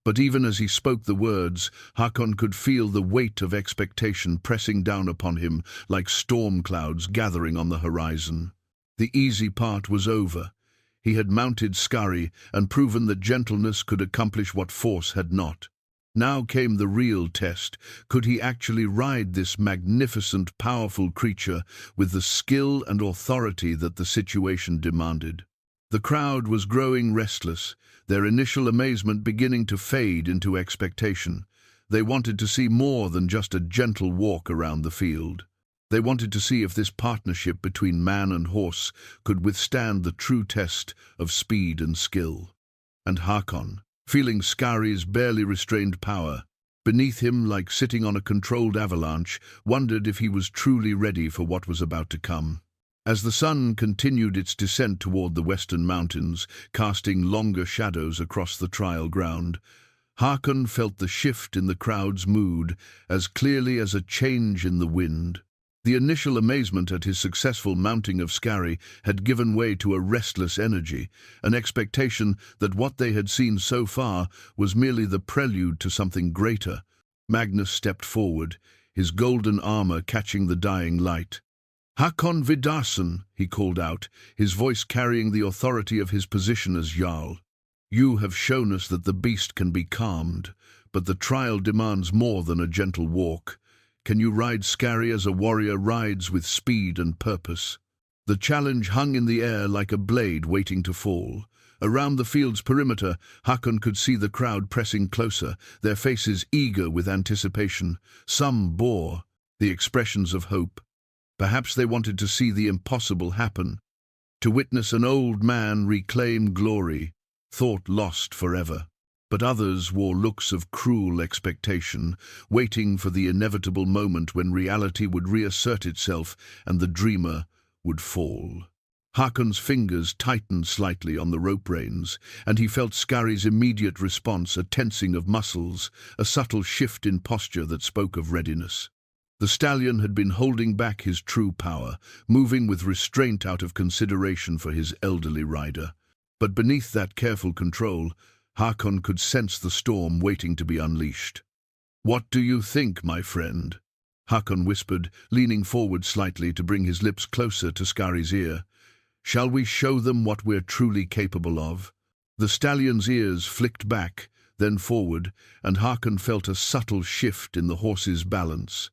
But even as he spoke the words, Haakon could feel the weight of expectation pressing down upon him like storm clouds gathering on the horizon. The easy part was over. He had mounted Skarri and proven that gentleness could accomplish what force had not. Now came the real test. Could he actually ride this magnificent, powerful creature with the skill and authority that the situation demanded? The crowd was growing restless, their initial amazement beginning to fade into expectation. They wanted to see more than just a gentle walk around the field. They wanted to see if this partnership between man and horse could withstand the true test of speed and skill. And Haakon, feeling Skarri's barely restrained power, beneath him like sitting on a controlled avalanche, wondered if he was truly ready for what was about to come. As the sun continued its descent toward the western mountains, casting longer shadows across the trial ground, Haakon felt the shift in the crowd's mood as clearly as a change in the wind. The initial amazement at his successful mounting of Skarri had given way to a restless energy, an expectation that what they had seen so far was merely the prelude to something greater. Magnus stepped forward, his golden armor catching the dying light. "Haakon Vidarsson," he called out, his voice carrying the authority of his position as Jarl. "You have shown us that the beast can be calmed, but the trial demands more than a gentle walk. Can you ride Skarri as a warrior rides with speed and purpose?" The challenge hung in the air like a blade waiting to fall. Around the field's perimeter, Haakon could see the crowd pressing closer, their faces eager with anticipation. Some bore the expressions of hope. Perhaps they wanted to see the impossible happen, to witness an old man reclaim glory, thought lost forever. But others wore looks of cruel expectation, waiting for the inevitable moment when reality would reassert itself and the dreamer would fall. Haakon's fingers tightened slightly on the rope reins, and he felt Skarri's immediate response, a tensing of muscles, a subtle shift in posture that spoke of readiness. The stallion had been holding back his true power, moving with restraint out of consideration for his elderly rider. But beneath that careful control, Haakon could sense the storm waiting to be unleashed. "What do you think, my friend?" Haakon whispered, leaning forward slightly to bring his lips closer to Skarri's ear. "Shall we show them what we're truly capable of?" The stallion's ears flicked back, then forward, and Haakon felt a subtle shift in the horse's balance.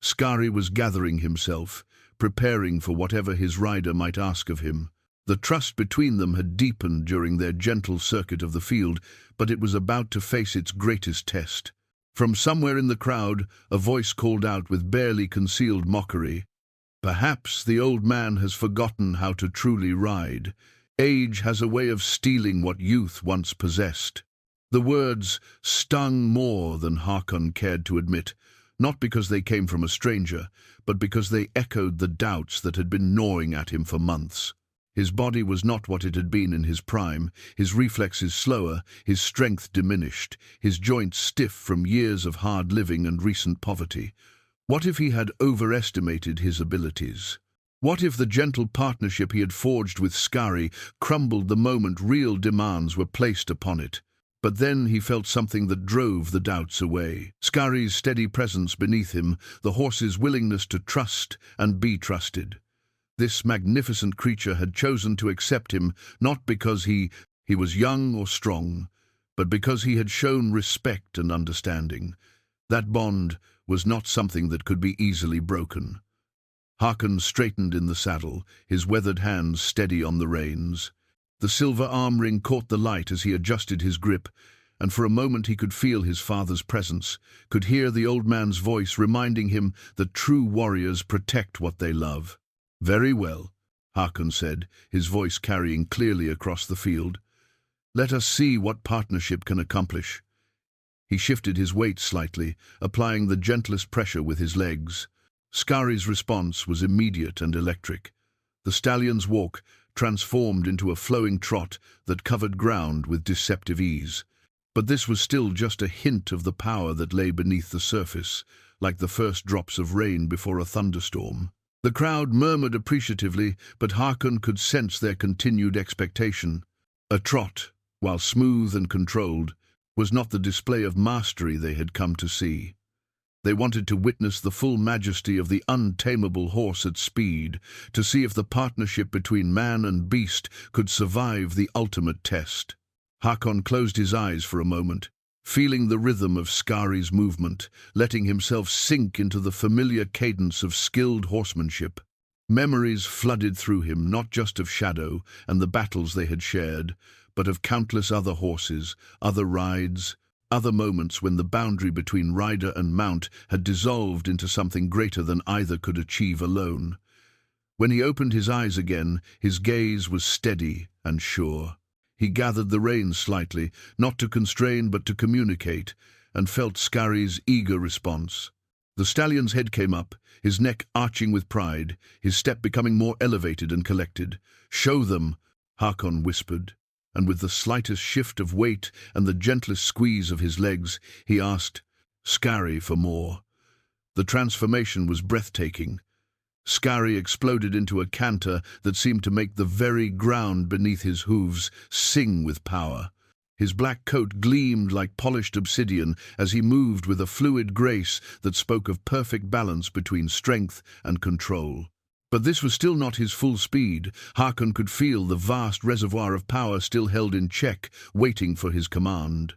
Skarri was gathering himself, preparing for whatever his rider might ask of him. The trust between them had deepened during their gentle circuit of the field, but it was about to face its greatest test. From somewhere in the crowd, a voice called out with barely concealed mockery, "Perhaps the old man has forgotten how to truly ride. Age has a way of stealing what youth once possessed." The words stung more than Haakon cared to admit, not because they came from a stranger, but because they echoed the doubts that had been gnawing at him for months. His body was not what it had been in his prime, his reflexes slower, his strength diminished, his joints stiff from years of hard living and recent poverty. What if he had overestimated his abilities? What if the gentle partnership he had forged with Skarri crumbled the moment real demands were placed upon it? But then he felt something that drove the doubts away. Skarri's steady presence beneath him, the horse's willingness to trust and be trusted. This magnificent creature had chosen to accept him not because he was young or strong, but because he had shown respect and understanding. That bond was not something that could be easily broken. Haakon straightened in the saddle, his weathered hands steady on the reins. The silver arm ring caught the light as he adjusted his grip, and for a moment he could feel his father's presence, could hear the old man's voice reminding him that true warriors protect what they love. "Very well," Haakon said, his voice carrying clearly across the field. "Let us see what partnership can accomplish." He shifted his weight slightly, applying the gentlest pressure with his legs. Skarri's response was immediate and electric. The stallion's walk transformed into a flowing trot that covered ground with deceptive ease. But this was still just a hint of the power that lay beneath the surface, like the first drops of rain before a thunderstorm. The crowd murmured appreciatively, but Haakon could sense their continued expectation. A trot, while smooth and controlled, was not the display of mastery they had come to see. They wanted to witness the full majesty of the untamable horse at speed, to see if the partnership between man and beast could survive the ultimate test. Haakon closed his eyes for a moment, feeling the rhythm of Skarri's movement, letting himself sink into the familiar cadence of skilled horsemanship. Memories flooded through him, not just of Shadow and the battles they had shared, but of countless other horses, other rides, other moments when the boundary between rider and mount had dissolved into something greater than either could achieve alone. When he opened his eyes again, his gaze was steady and sure. He gathered the reins slightly, not to constrain but to communicate, and felt Skarri's eager response. The stallion's head came up, his neck arching with pride, his step becoming more elevated and collected. "Show them," Haakon whispered, and with the slightest shift of weight and the gentlest squeeze of his legs, he asked, "Skarri for more." The transformation was breathtaking. Skarri exploded into a canter that seemed to make the very ground beneath his hooves sing with power. His black coat gleamed like polished obsidian as he moved with a fluid grace that spoke of perfect balance between strength and control. But this was still not his full speed. Haakon could feel the vast reservoir of power still held in check, waiting for his command.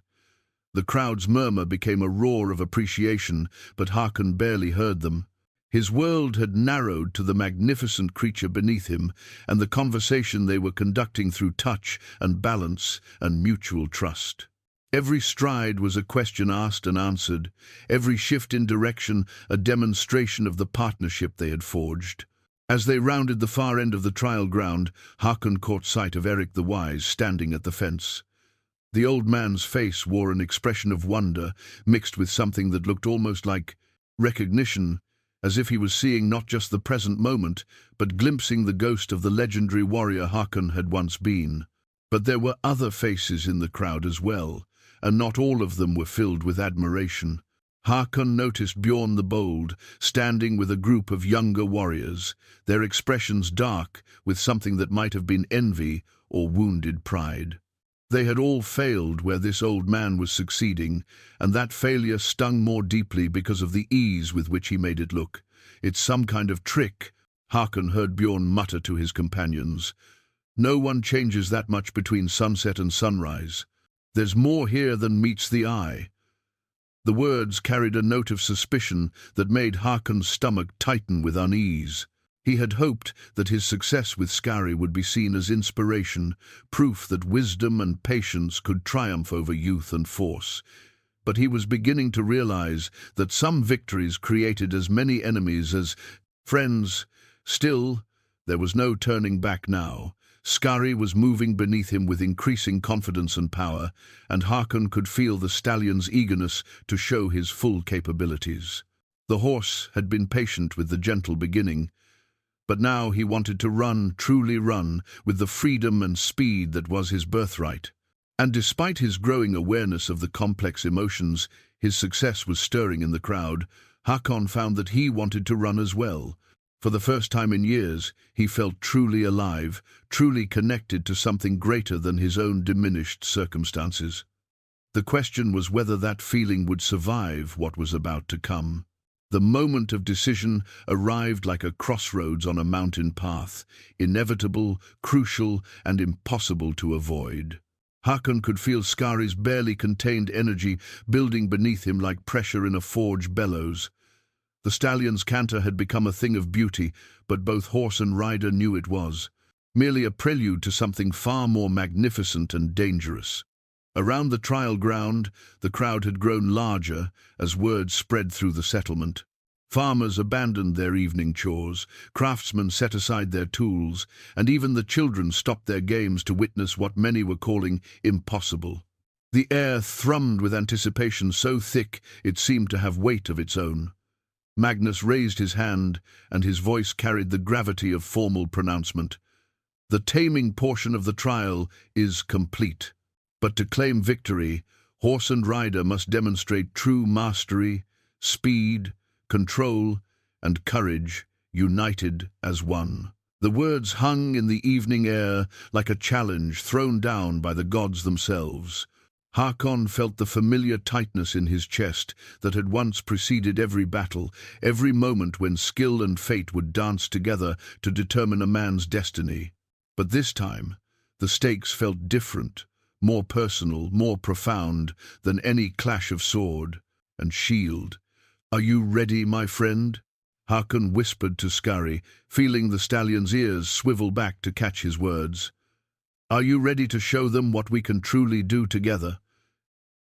The crowd's murmur became a roar of appreciation, but Haakon barely heard them. His world had narrowed to the magnificent creature beneath him, and the conversation they were conducting through touch and balance and mutual trust. Every stride was a question asked and answered, every shift in direction a demonstration of the partnership they had forged. As they rounded the far end of the trial ground, Haakon caught sight of Eric the Wise standing at the fence. The old man's face wore an expression of wonder, mixed with something that looked almost like recognition, as if he was seeing not just the present moment, but glimpsing the ghost of the legendary warrior Haakon had once been. But there were other faces in the crowd as well, and not all of them were filled with admiration. Haakon noticed Bjorn the Bold, standing with a group of younger warriors, their expressions dark with something that might have been envy or wounded pride. They had all failed where this old man was succeeding, and that failure stung more deeply because of the ease with which he made it look. "It's some kind of trick," Haakon heard Bjorn mutter to his companions. "No one changes that much between sunset and sunrise. There's more here than meets the eye." The words carried a note of suspicion that made Haakon's stomach tighten with unease. He had hoped that his success with Skarri would be seen as inspiration, proof that wisdom and patience could triumph over youth and force. But he was beginning to realize that some victories created as many enemies as friends. Still, there was no turning back now. Skarri was moving beneath him with increasing confidence and power, and Haakon could feel the stallion's eagerness to show his full capabilities. The horse had been patient with the gentle beginning, but now he wanted to run, truly run, with the freedom and speed that was his birthright. And despite his growing awareness of the complex emotions his success was stirring in the crowd, Haakon found that he wanted to run as well. For the first time in years, he felt truly alive, truly connected to something greater than his own diminished circumstances. The question was whether that feeling would survive what was about to come. The moment of decision arrived like a crossroads on a mountain path, inevitable, crucial, and impossible to avoid. Haakon could feel Skarri's barely contained energy building beneath him like pressure in a forge bellows. The stallion's canter had become a thing of beauty, but both horse and rider knew it was merely a prelude to something far more magnificent and dangerous. Around the trial ground, the crowd had grown larger as word spread through the settlement. Farmers abandoned their evening chores, craftsmen set aside their tools, and even the children stopped their games to witness what many were calling impossible. The air thrummed with anticipation so thick it seemed to have weight of its own. Magnus raised his hand, and his voice carried the gravity of formal pronouncement. "The taming portion of the trial is complete. But to claim victory, horse and rider must demonstrate true mastery, speed, control, and courage, united as one." The words hung in the evening air like a challenge thrown down by the gods themselves. Haakon felt the familiar tightness in his chest that had once preceded every battle, every moment when skill and fate would dance together to determine a man's destiny. But this time, the stakes felt different, more personal, more profound than any clash of sword and shield. "Are you ready, my friend?" Haakon whispered to Skarri, feeling the stallion's ears swivel back to catch his words. "Are you ready to show them what we can truly do together?"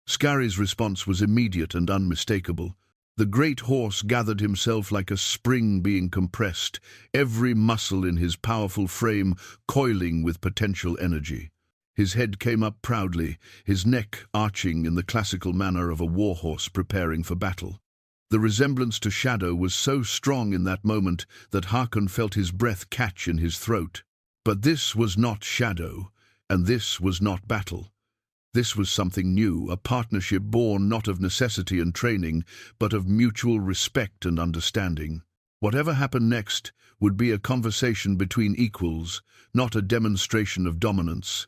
Skarri's response was immediate and unmistakable. The great horse gathered himself like a spring being compressed, every muscle in his powerful frame coiling with potential energy. His head came up proudly, his neck arching in the classical manner of a warhorse preparing for battle. The resemblance to Shadow was so strong in that moment that Haakon felt his breath catch in his throat. But this was not Shadow, and this was not battle. This was something new, a partnership born not of necessity and training, but of mutual respect and understanding. Whatever happened next would be a conversation between equals, not a demonstration of dominance.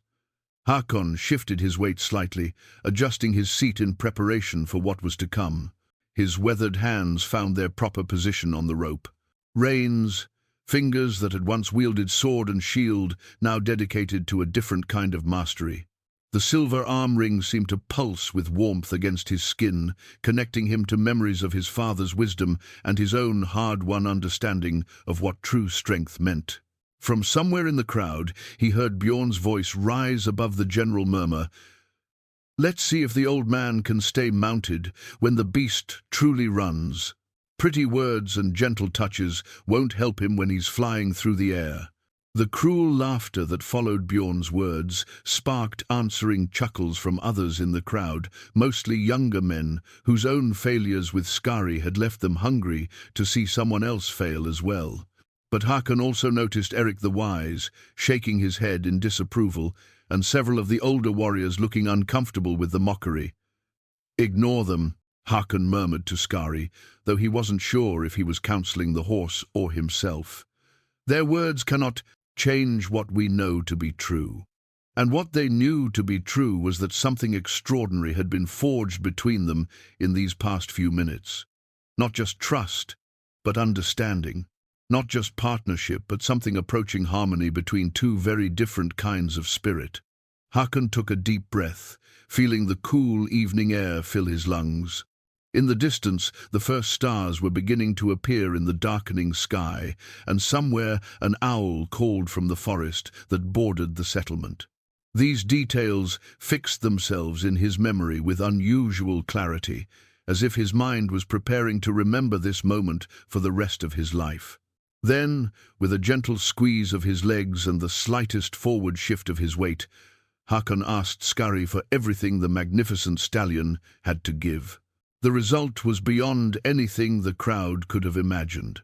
Haakon shifted his weight slightly, adjusting his seat in preparation for what was to come. His weathered hands found their proper position on the rope. Reins, fingers that had once wielded sword and shield, now dedicated to a different kind of mastery. The silver arm ring seemed to pulse with warmth against his skin, connecting him to memories of his father's wisdom and his own hard-won understanding of what true strength meant. From somewhere in the crowd, he heard Bjorn's voice rise above the general murmur. "Let's see if the old man can stay mounted when the beast truly runs. Pretty words and gentle touches won't help him when he's flying through the air." The cruel laughter that followed Bjorn's words sparked answering chuckles from others in the crowd, mostly younger men whose own failures with Skarri had left them hungry to see someone else fail as well. But Haakon also noticed Eric the Wise, shaking his head in disapproval, and several of the older warriors looking uncomfortable with the mockery. "Ignore them," Haakon murmured to Skarri, though he wasn't sure if he was counseling the horse or himself. "Their words cannot change what we know to be true." And what they knew to be true was that something extraordinary had been forged between them in these past few minutes. Not just trust, but understanding. Not just partnership, but something approaching harmony between two very different kinds of spirit. Haakon took a deep breath, feeling the cool evening air fill his lungs. In the distance, the first stars were beginning to appear in the darkening sky, and somewhere an owl called from the forest that bordered the settlement. These details fixed themselves in his memory with unusual clarity, as if his mind was preparing to remember this moment for the rest of his life. Then, with a gentle squeeze of his legs and the slightest forward shift of his weight, Haakon asked Skarri for everything the magnificent stallion had to give. The result was beyond anything the crowd could have imagined.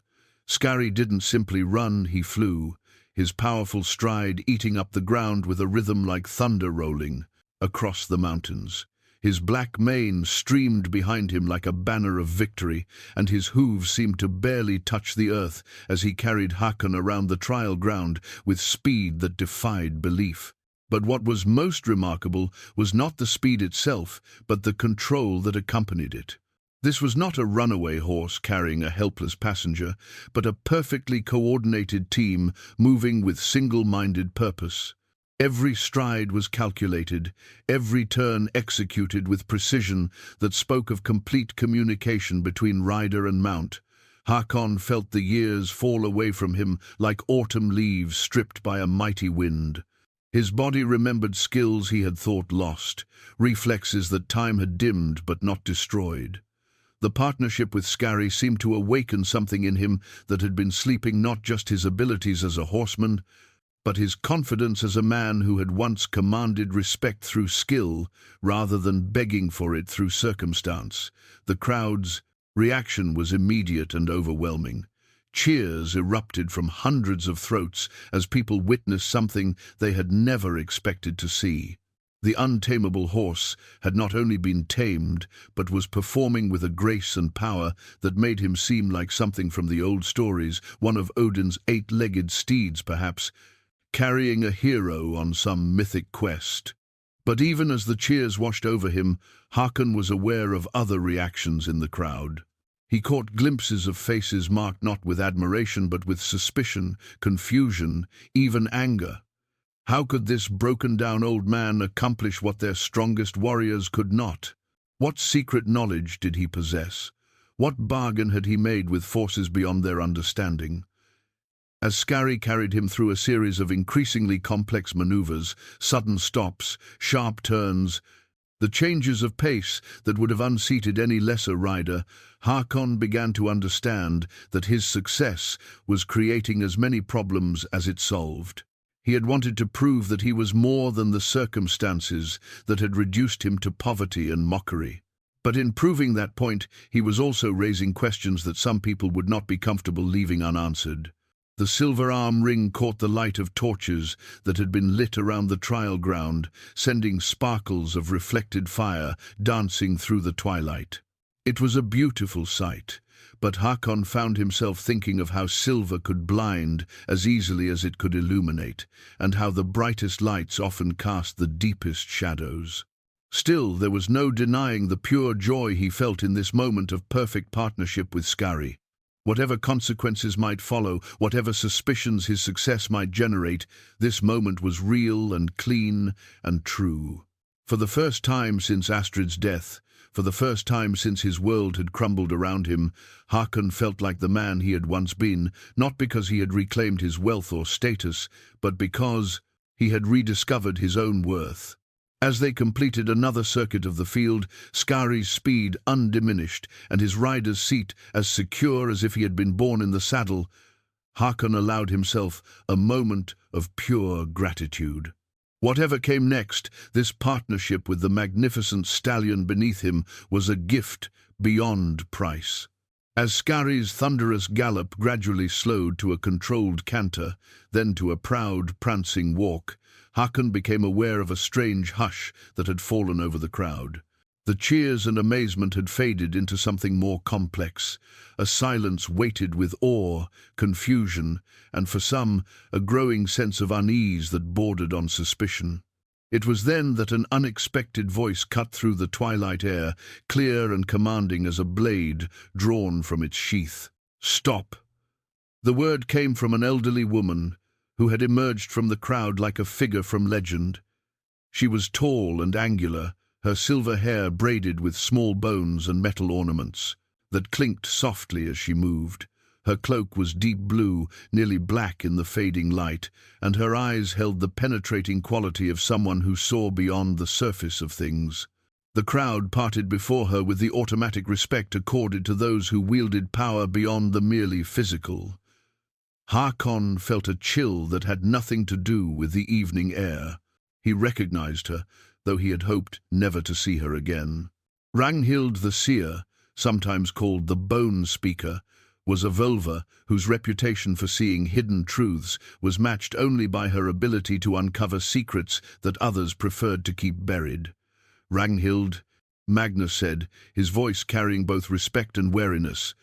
Skarri didn't simply run, he flew, his powerful stride eating up the ground with a rhythm like thunder rolling across the mountains. His black mane streamed behind him like a banner of victory, and his hooves seemed to barely touch the earth as he carried Haakon around the trial ground with speed that defied belief. But what was most remarkable was not the speed itself, but the control that accompanied it. This was not a runaway horse carrying a helpless passenger, but a perfectly coordinated team moving with single-minded purpose. Every stride was calculated, every turn executed with precision that spoke of complete communication between rider and mount. Haakon felt the years fall away from him like autumn leaves stripped by a mighty wind. His body remembered skills he had thought lost, reflexes that time had dimmed but not destroyed. The partnership with Skarri seemed to awaken something in him that had been sleeping, not just his abilities as a horseman, but his confidence as a man who had once commanded respect through skill rather than begging for it through circumstance. The crowd's reaction was immediate and overwhelming. Cheers erupted from hundreds of throats as people witnessed something they had never expected to see. The untamable horse had not only been tamed, but was performing with a grace and power that made him seem like something from the old stories, one of Odin's 8-legged steeds perhaps, carrying a hero on some mythic quest. But even as the cheers washed over him, Haakon was aware of other reactions in the crowd. He caught glimpses of faces marked not with admiration but with suspicion, confusion, even anger. How could this broken-down old man accomplish what their strongest warriors could not? What secret knowledge did he possess? What bargain had he made with forces beyond their understanding? As Skarri carried him through a series of increasingly complex maneuvers, sudden stops, sharp turns, the changes of pace that would have unseated any lesser rider, Haakon began to understand that his success was creating as many problems as it solved. He had wanted to prove that he was more than the circumstances that had reduced him to poverty and mockery. But in proving that point, he was also raising questions that some people would not be comfortable leaving unanswered. The silver arm ring caught the light of torches that had been lit around the trial ground, sending sparkles of reflected fire dancing through the twilight. It was a beautiful sight, but Haakon found himself thinking of how silver could blind as easily as it could illuminate, and how the brightest lights often cast the deepest shadows. Still, there was no denying the pure joy he felt in this moment of perfect partnership with Skarri. Whatever consequences might follow, whatever suspicions his success might generate, this moment was real and clean and true. For the first time since Astrid's death, for the first time since his world had crumbled around him, Haakon felt like the man he had once been, not because he had reclaimed his wealth or status, but because he had rediscovered his own worth. As they completed another circuit of the field, Skarri's speed undiminished and his rider's seat as secure as if he had been born in the saddle, Haakon allowed himself a moment of pure gratitude. Whatever came next, this partnership with the magnificent stallion beneath him was a gift beyond price. As Skarri's thunderous gallop gradually slowed to a controlled canter, then to a proud, prancing walk, Haakon became aware of a strange hush that had fallen over the crowd. The cheers and amazement had faded into something more complex, a silence weighted with awe, confusion, and for some, a growing sense of unease that bordered on suspicion. It was then that an unexpected voice cut through the twilight air, clear and commanding as a blade drawn from its sheath. "Stop!" The word came from an elderly woman who had emerged from the crowd like a figure from legend. She was tall and angular, her silver hair braided with small bones and metal ornaments that clinked softly as she moved. Her cloak was deep blue, nearly black in the fading light, and her eyes held the penetrating quality of someone who saw beyond the surface of things. The crowd parted before her with the automatic respect accorded to those who wielded power beyond the merely physical. Haakon felt a chill that had nothing to do with the evening air. He recognized her, though he had hoped never to see her again. Ragnhild the Seer, sometimes called the Bone Speaker, was a Volva whose reputation for seeing hidden truths was matched only by her ability to uncover secrets that others preferred to keep buried. "Ragnhild," Magnus said, his voice carrying both respect and wariness,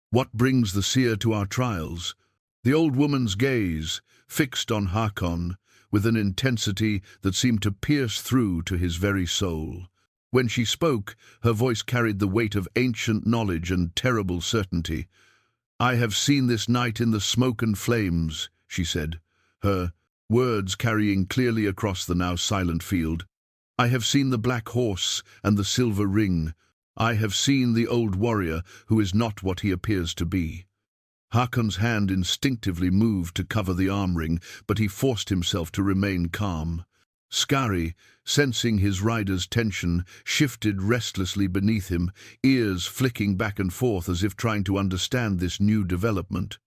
"what brings the Seer to our trials?" The old woman's gaze, fixed on Haakon, with an intensity that seemed to pierce through to his very soul. When she spoke, her voice carried the weight of ancient knowledge and terrible certainty. "I have seen this night in the smoke and flames," she said, her words carrying clearly across the now silent field. "I have seen the black horse and the silver ring. I have seen the old warrior who is not what he appears to be." Haakon's hand instinctively moved to cover the arm ring, but he forced himself to remain calm. Skarri, sensing his rider's tension, shifted restlessly beneath him, ears flicking back and forth as if trying to understand this new development.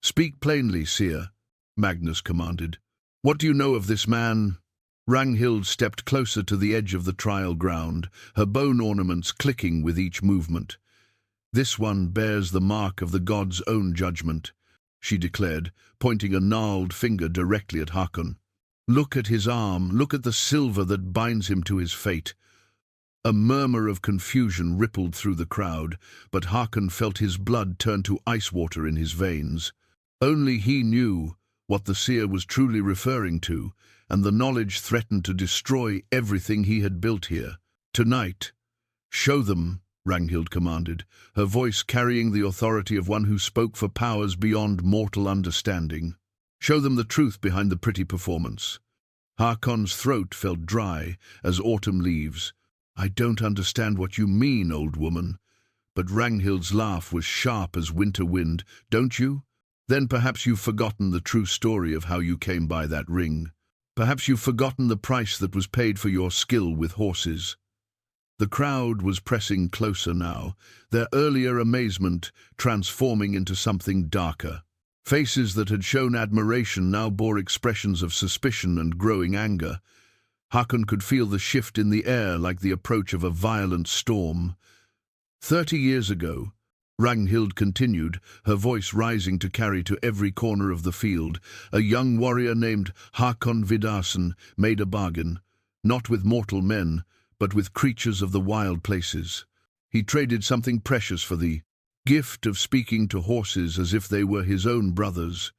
"Speak plainly, Seer," Magnus commanded. "What do you know of this man?" Ragnhild stepped closer to the edge of the trial ground, her bone ornaments clicking with each movement. "This one bears the mark of the god's own judgment," she declared, pointing a gnarled finger directly at Haakon. "Look at his arm, look at the silver that binds him to his fate." A murmur of confusion rippled through the crowd, but Haakon felt his blood turn to ice water in his veins. Only he knew what the seer was truly referring to, and the knowledge threatened to destroy everything he had built here. "Tonight, show them," Ragnhild commanded, her voice carrying the authority of one who spoke for powers beyond mortal understanding. "Show them the truth behind the pretty performance." Haakon's throat felt dry as autumn leaves. "I don't understand what you mean, old woman." But Ragnhild's laugh was sharp as winter wind. "Don't you? Then perhaps you've forgotten the true story of how you came by that ring. Perhaps you've forgotten the price that was paid for your skill with horses." The crowd was pressing closer now, their earlier amazement transforming into something darker. Faces that had shown admiration now bore expressions of suspicion and growing anger. Haakon could feel the shift in the air like the approach of a violent storm. 30 years ago, Ragnhild continued, her voice rising to carry to every corner of the field, a young warrior named Haakon Vidarsson made a bargain, not with mortal men, but with creatures of the wild places. He traded something precious for the gift of speaking to horses as if they were his own brothers.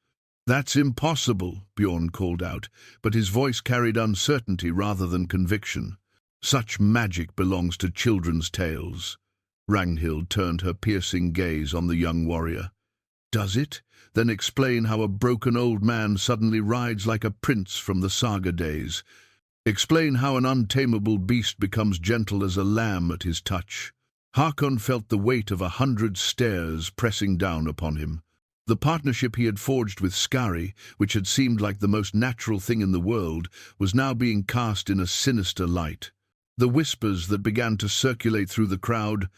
"That's impossible," Bjorn called out, but his voice carried uncertainty rather than conviction. "Such magic belongs to children's tales." Ragnhild turned her piercing gaze on the young warrior. "Does it? Then explain how a broken old man suddenly rides like a prince from the saga days. Explain how an untamable beast becomes gentle as a lamb at his touch." Haakon felt the weight of 100 stares pressing down upon him. The partnership he had forged with Skarri, which had seemed like the most natural thing in the world, was now being cast in a sinister light. The whispers that began to circulate through the crowd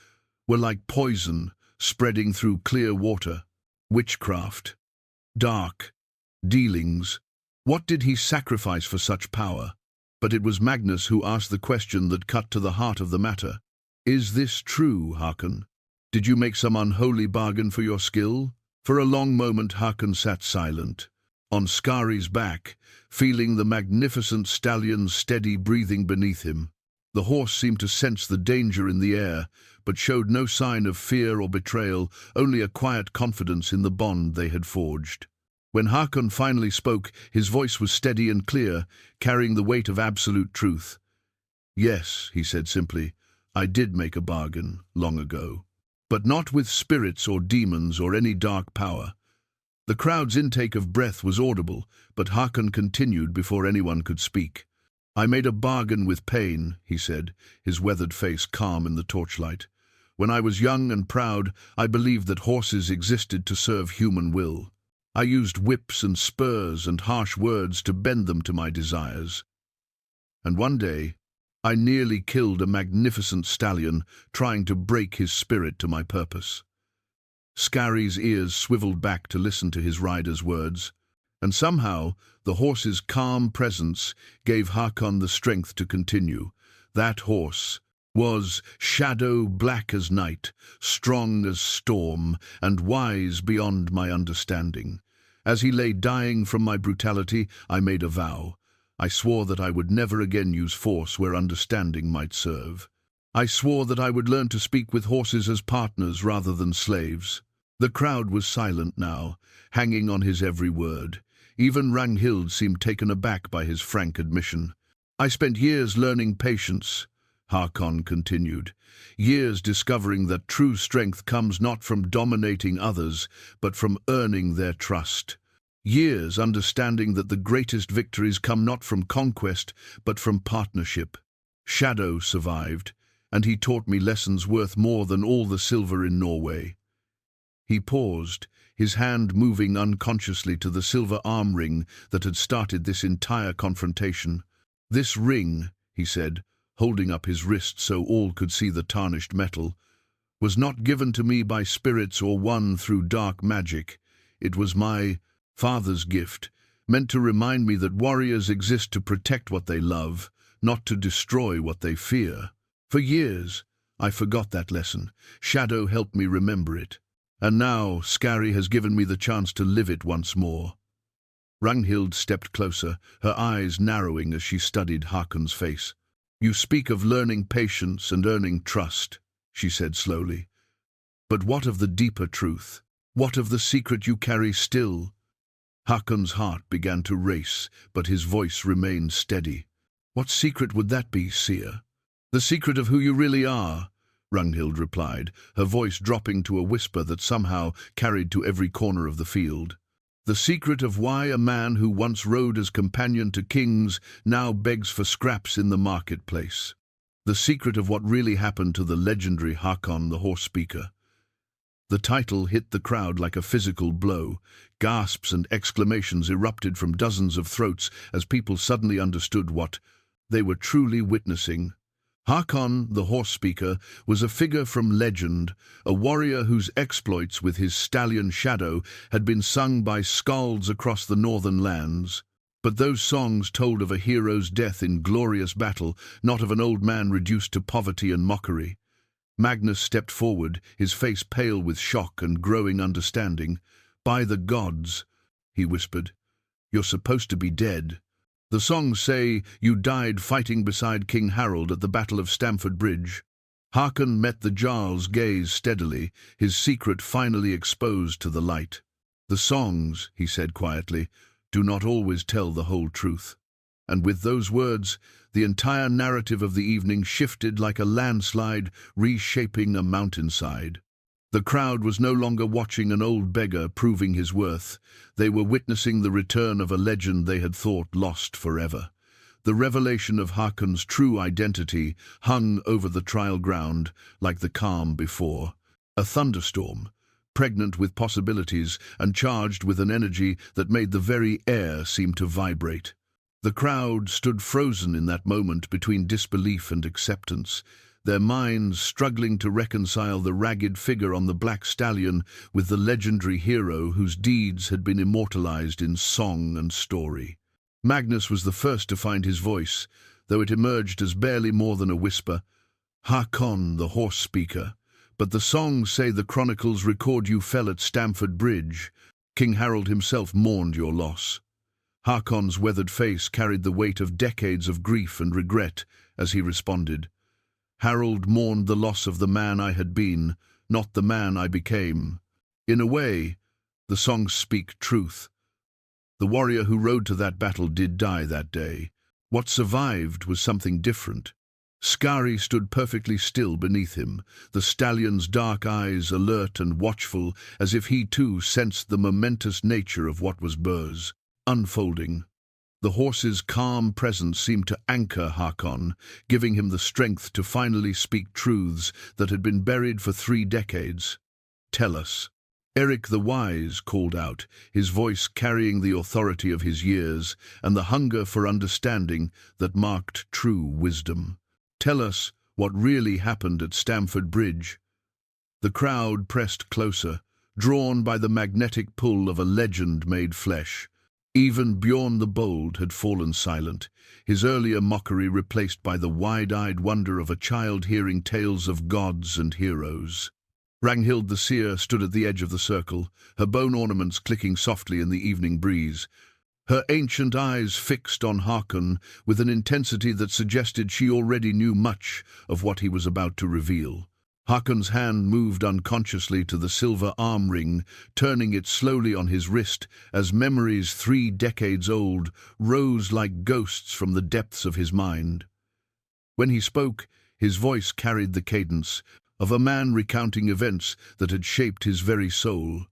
were like poison spreading through clear water. Witchcraft. Dark. Dealings. What did he sacrifice for such power? But it was Magnus who asked the question that cut to the heart of the matter. "Is this true, Haakon? Did you make some unholy bargain for your skill?" For a long moment Haakon sat silent, on Skarri's back, feeling the magnificent Stallion's steady breathing beneath him. The horse seemed to sense the danger in the air, but showed no sign of fear or betrayal, only a quiet confidence in the bond they had forged. When Haakon finally spoke, his voice was steady and clear, carrying the weight of absolute truth. "Yes," he said simply, "I did make a bargain, long ago. But not with spirits or demons or any dark power." The crowd's intake of breath was audible, but Haakon continued before anyone could speak. "I made a bargain with pain," he said, his weathered face calm in the torchlight. "When I was young and proud, I believed that horses existed to serve human will. I used whips and spurs and harsh words to bend them to my desires. And one day, I nearly killed a magnificent stallion, trying to break his spirit to my purpose." Skarri's ears swiveled back to listen to his rider's words, and somehow the horse's calm presence gave Haakon the strength to continue. That horse was shadow black as night, strong as storm, and wise beyond my understanding. As he lay dying from my brutality, I made a vow. I swore that I would never again use force where understanding might serve. I swore that I would learn to speak with horses as partners rather than slaves. The crowd was silent now, hanging on his every word. Even Ragnhild seemed taken aback by his frank admission. "I spent years learning patience," Haakon continued. "Years discovering that true strength comes not from dominating others, but from earning their trust. Years understanding that the greatest victories come not from conquest, but from partnership. Shadow survived, and he taught me lessons worth more than all the silver in Norway." He paused, his hand moving unconsciously to the silver arm ring that had started this entire confrontation. "This ring," he said, holding up his wrist so all could see the tarnished metal, "was not given to me by spirits or won through dark magic. It was my father's gift, meant to remind me that warriors exist to protect what they love, not to destroy what they fear. For years, I forgot that lesson. Shadow helped me remember it. And now, Skarri has given me the chance to live it once more." Ragnhild stepped closer, her eyes narrowing as she studied Haakon's face. "You speak of learning patience and earning trust," she said slowly. "But what of the deeper truth? What of the secret you carry still?" Haakon's heart began to race, but his voice remained steady. "What secret would that be, seer?" "The secret of who you really are," Ragnhild replied, her voice dropping to a whisper that somehow carried to every corner of the field. "The secret of why a man who once rode as companion to kings now begs for scraps in the marketplace. The secret of what really happened to the legendary Haakon the horse speaker." The title hit the crowd like a physical blow. Gasps and exclamations erupted from dozens of throats as people suddenly understood what they were truly witnessing. Haakon, the horse speaker, was a figure from legend, a warrior whose exploits with his stallion Shadow had been sung by skalds across the northern lands. But those songs told of a hero's death in glorious battle, not of an old man reduced to poverty and mockery. Magnus stepped forward, his face pale with shock and growing understanding. "By the gods," he whispered, "you're supposed to be dead. The songs say you died fighting beside King Harold at the Battle of Stamford Bridge." Haakon met the Jarl's gaze steadily, his secret finally exposed to the light. "The songs," he said quietly, "do not always tell the whole truth." And with those words, the entire narrative of the evening shifted like a landslide, reshaping a mountainside. The crowd was no longer watching an old beggar proving his worth. They were witnessing the return of a legend they had thought lost forever. The revelation of Haakon's true identity hung over the trial ground like the calm before. A thunderstorm, pregnant with possibilities and charged with an energy that made the very air seem to vibrate. The crowd stood frozen in that moment between disbelief and acceptance, their minds struggling to reconcile the ragged figure on the black stallion with the legendary hero whose deeds had been immortalized in song and story. Magnus was the first to find his voice, though it emerged as barely more than a whisper. "Haakon, the horse speaker, but the songs say the Chronicles record you fell at Stamford Bridge. King Harold himself mourned your loss." Haakon's weathered face carried the weight of decades of grief and regret as he responded. "Harold mourned the loss of the man I had been, not the man I became. In a way, the songs speak truth. The warrior who rode to that battle did die that day. What survived was something different." Skarri stood perfectly still beneath him, the stallion's dark eyes alert and watchful, as if he too sensed the momentous nature of what was unfolding. The horse's calm presence seemed to anchor Haakon, giving him the strength to finally speak truths that had been buried for 3 decades. "Tell us." Eric the Wise called out, his voice carrying the authority of his years and the hunger for understanding that marked true wisdom. "Tell us what really happened at Stamford Bridge." The crowd pressed closer, drawn by the magnetic pull of a legend made flesh. Even Bjorn the Bold had fallen silent, his earlier mockery replaced by the wide-eyed wonder of a child hearing tales of gods and heroes. Ragnhild the Seer stood at the edge of the circle, her bone ornaments clicking softly in the evening breeze, her ancient eyes fixed on Haakon with an intensity that suggested she already knew much of what he was about to reveal. Haakon's hand moved unconsciously to the silver arm ring, turning it slowly on his wrist as memories 3 decades old rose like ghosts from the depths of his mind. When he spoke, his voice carried the cadence of a man recounting events that had shaped his very soul.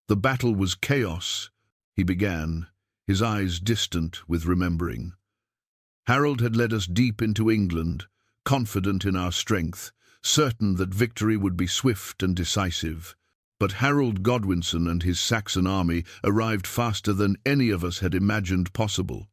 "The battle was chaos," he began, his eyes distant with remembering. "Harold had led us deep into England, confident in our strength, certain that victory would be swift and decisive. But Harold Godwinson and his Saxon army arrived faster than any of us had imagined possible."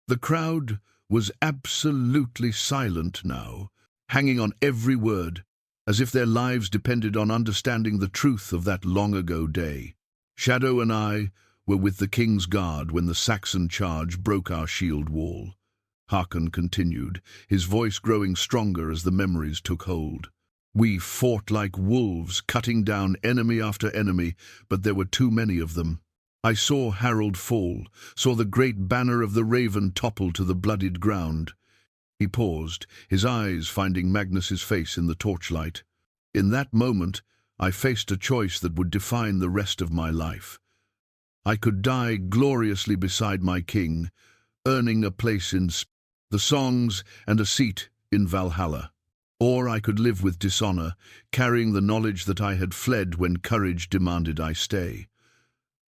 The crowd was absolutely silent now, hanging on every word, as if their lives depended on understanding the truth of that long-ago day. "Shadow and I were with the King's Guard when the Saxon charge broke our shield wall," Haakon continued, his voice growing stronger as the memories took hold. "We fought like wolves, cutting down enemy after enemy, but there were too many of them. I saw Harold fall, saw the great banner of the Raven topple to the bloodied ground." He paused, his eyes finding Magnus's face in the torchlight. "In that moment, I faced a choice that would define the rest of my life. I could die gloriously beside my king, earning a place in the songs and a seat in Valhalla. Or I could live with dishonor, carrying the knowledge that I had fled when courage demanded I stay."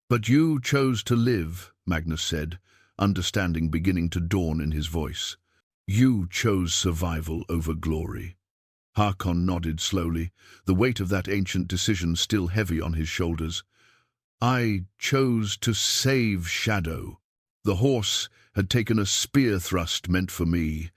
"But you chose to live," Magnus said, understanding beginning to dawn in his voice. "You chose survival over glory." Haakon nodded slowly, the weight of that ancient decision still heavy on his shoulders. "I chose to save Shadow. The horse had taken a spear thrust meant for me,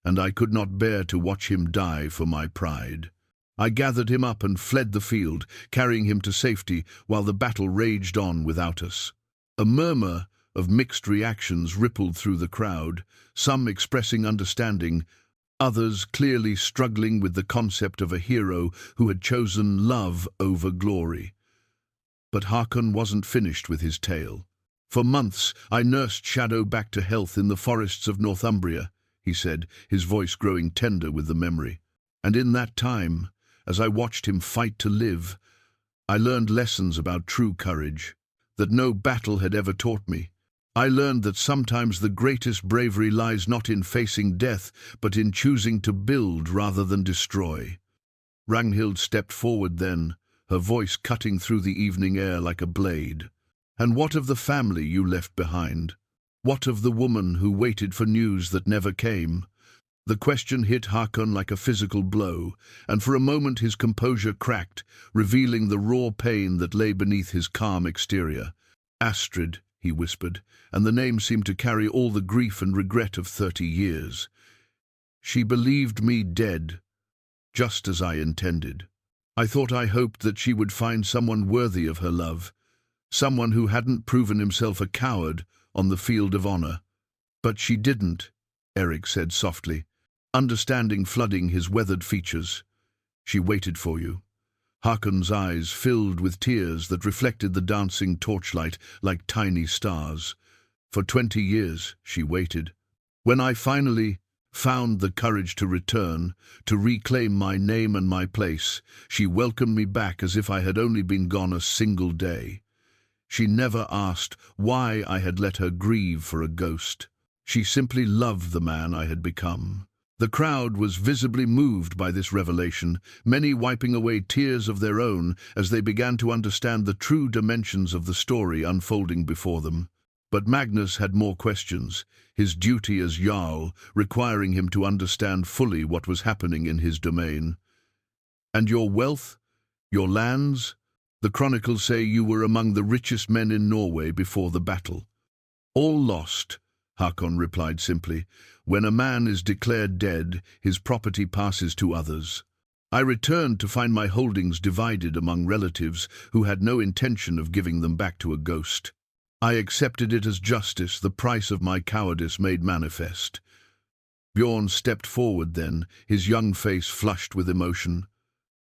and I could not bear to watch him die for my pride. I gathered him up and fled the field, carrying him to safety while the battle raged on without us. A murmur of mixed reactions rippled through the crowd, some expressing understanding, others clearly struggling with the concept of a hero who had chosen love over glory. But Haakon wasn't finished with his tale. "For months I nursed Shadow back to health in the forests of Northumbria," he said, his voice growing tender with the memory. "And in that time, as I watched him fight to live, I learned lessons about true courage that no battle had ever taught me. I learned that sometimes the greatest bravery lies not in facing death, but in choosing to build rather than destroy." Ragnhild stepped forward then, her voice cutting through the evening air like a blade. "And what of the family you left behind? What of the woman who waited for news that never came?" The question hit Haakon like a physical blow, and for a moment his composure cracked, revealing the raw pain that lay beneath his calm exterior. "Astrid," he whispered, and the name seemed to carry all the grief and regret of 30 years. "She believed me dead, just as I intended. I hoped that she would find someone worthy of her love, someone who hadn't proven himself a coward on the field of honor. But she didn't," Eric said softly, understanding flooding his weathered features. "She waited for you." Haakon's eyes filled with tears that reflected the dancing torchlight like tiny stars. "For 20 years she waited. When I finally found the courage to return, to reclaim my name and my place, she welcomed me back as if I had only been gone a single day. She never asked why I had let her grieve for a ghost. She simply loved the man I had become." The crowd was visibly moved by this revelation, many wiping away tears of their own as they began to understand the true dimensions of the story unfolding before them. But Magnus had more questions, his duty as Jarl requiring him to understand fully what was happening in his domain. "And your wealth? Your lands? The Chronicles say you were among the richest men in Norway before the battle." "All lost," Haakon replied simply. "When a man is declared dead, his property passes to others. I returned to find my holdings divided among relatives who had no intention of giving them back to a ghost. I accepted it as justice, the price of my cowardice made manifest." Bjorn stepped forward then, his young face flushed with emotion.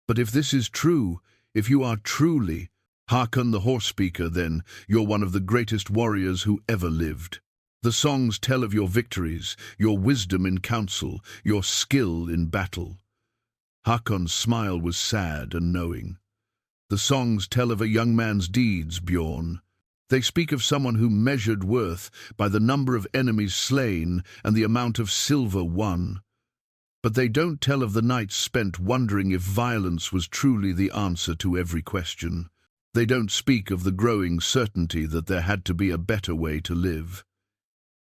"But if this is true, if you are truly Haakon the horse speaker, then you're one of the greatest warriors who ever lived. The songs tell of your victories, your wisdom in council, your skill in battle." Haakon's smile was sad and knowing. "The songs tell of a young man's deeds, Bjorn. They speak of someone who measured worth by the number of enemies slain and the amount of silver won. But they don't tell of the nights spent wondering if violence was truly the answer to every question. They don't speak of the growing certainty that there had to be a better way to live."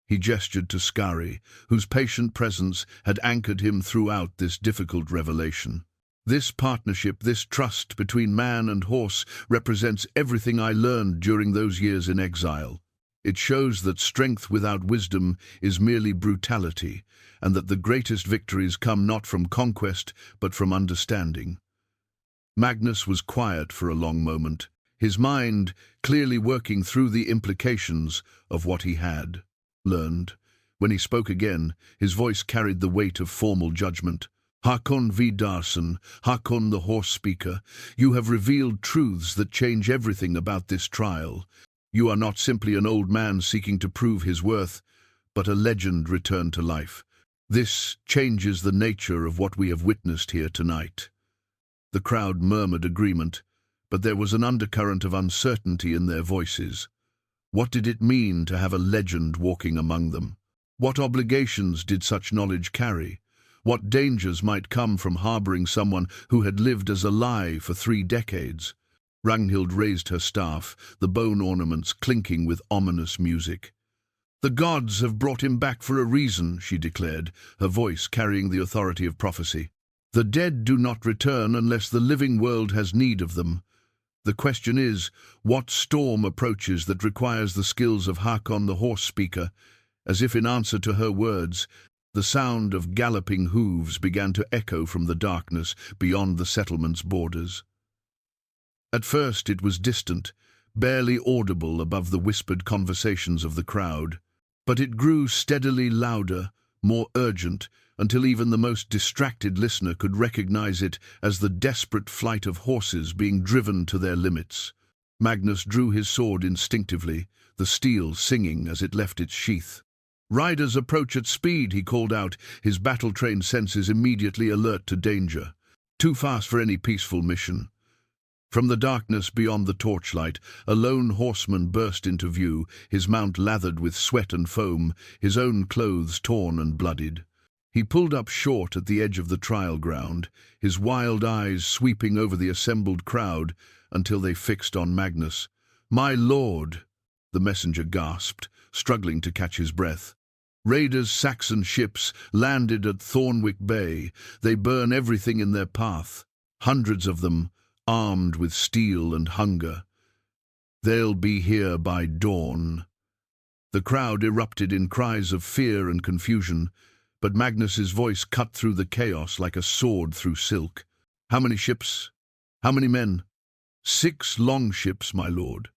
He gestured to Skarri, whose patient presence had anchored him throughout this difficult revelation. "This partnership, this trust between man and horse represents everything I learned during those years in exile. It shows that strength without wisdom is merely brutality, and that the greatest victories come not from conquest, but from understanding." Magnus was quiet for a long moment, his mind clearly working through the implications of what he had learned. When he spoke again, his voice carried the weight of formal judgment. "Haakon Vidarsson, Haakon the horse speaker, you have revealed truths that change everything about this trial. You are not simply an old man seeking to prove his worth, but a legend returned to life. This changes the nature of what we have witnessed here tonight." The crowd murmured agreement, but there was an undercurrent of uncertainty in their voices. What did it mean to have a legend walking among them? What obligations did such knowledge carry? What dangers might come from harboring someone who had lived as a lie for 3 decades? Ragnhild raised her staff, the bone ornaments clinking with ominous music. "The gods have brought him back for a reason," she declared, her voice carrying the authority of prophecy. "The dead do not return unless the living world has need of them. The question is, what storm approaches that requires the skills of Haakon the horse speaker?" As if in answer to her words, The sound of galloping hooves began to echo from the darkness beyond the settlement's borders. At first it was distant, barely audible above the whispered conversations of the crowd, but it grew steadily louder, more urgent, until even the most distracted listener could recognize it as the desperate flight of horses being driven to their limits. Magnus drew his sword instinctively, the steel singing as it left its sheath. "Riders approach at speed," he called out, his battle-trained senses immediately alert to danger. Too fast for any peaceful mission. From the darkness beyond the torchlight, a lone horseman burst into view, his mount lathered with sweat and foam, his own clothes torn and bloodied. He pulled up short at the edge of the trial ground, his wild eyes sweeping over the assembled crowd until they fixed on Magnus. "My lord!" the messenger gasped, struggling to catch his breath. "Raiders' Saxon ships landed at Thornwick Bay. They burn everything in their path. Hundreds of them, armed with steel and hunger. They'll be here by dawn." The crowd erupted in cries of fear and confusion, but Magnus's voice cut through the chaos like a sword through silk. "How many ships? How many men?" "6 longships, my lord.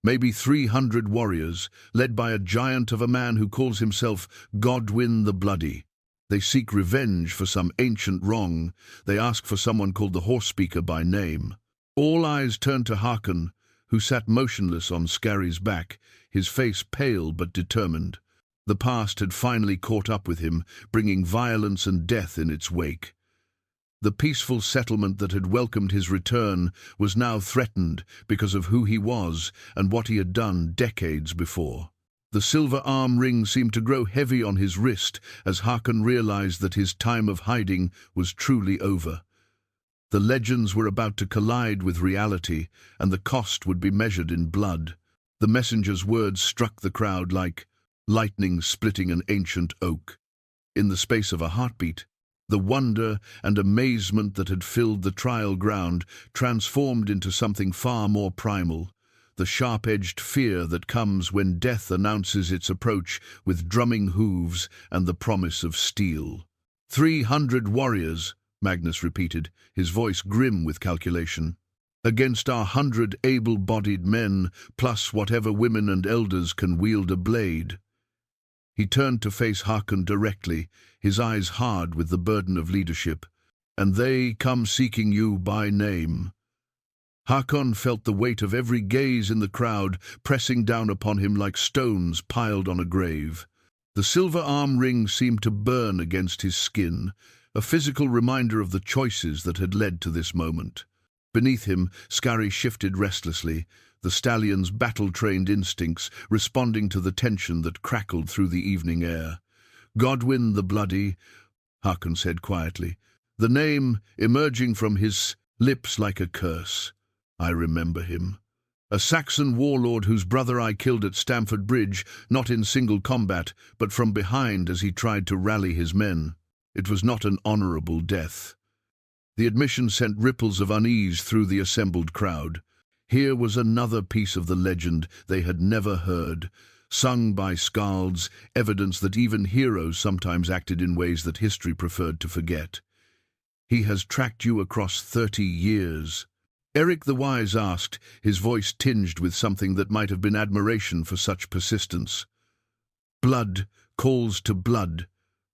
Maybe 300 warriors, led by a giant of a man who calls himself Godwin the Bloody. They seek revenge for some ancient wrong. They ask for someone called the Horse-Speaker by name." All eyes turned to Haakon, who sat motionless on Skarri's back, his face pale but determined. The past had finally caught up with him, bringing violence and death in its wake. The peaceful settlement that had welcomed his return was now threatened because of who he was and what he had done decades before. The silver arm ring seemed to grow heavy on his wrist as Haakon realized that his time of hiding was truly over. The legends were about to collide with reality, and the cost would be measured in blood. The messenger's words struck the crowd like lightning splitting an ancient oak. In the space of a heartbeat, the wonder and amazement that had filled the trial ground transformed into something far more primal, the sharp-edged fear that comes when death announces its approach with drumming hooves and the promise of steel. 300 warriors, Magnus repeated, his voice grim with calculation. "Against our 100 able-bodied men, plus whatever women and elders can wield a blade." He turned to face Haakon directly, his eyes hard with the burden of leadership. "And they come seeking you by name." Haakon felt the weight of every gaze in the crowd pressing down upon him like stones piled on a grave. The silver arm ring seemed to burn against his skin, a physical reminder of the choices that had led to this moment. Beneath him, Skarri shifted restlessly, the stallion's battle-trained instincts responding to the tension that crackled through the evening air. "Godwin the Bloody," Haakon said quietly, the name emerging from his lips like a curse. "I remember him. A Saxon warlord whose brother I killed at Stamford Bridge, not in single combat, but from behind as he tried to rally his men. It was not an honorable death." The admission sent ripples of unease through the assembled crowd. Here was another piece of the legend they had never heard, sung by skalds, evidence that even heroes sometimes acted in ways that history preferred to forget. "He has tracked you across 30 years. Eric the Wise asked, his voice tinged with something that might have been admiration for such persistence. "Blood calls to blood,"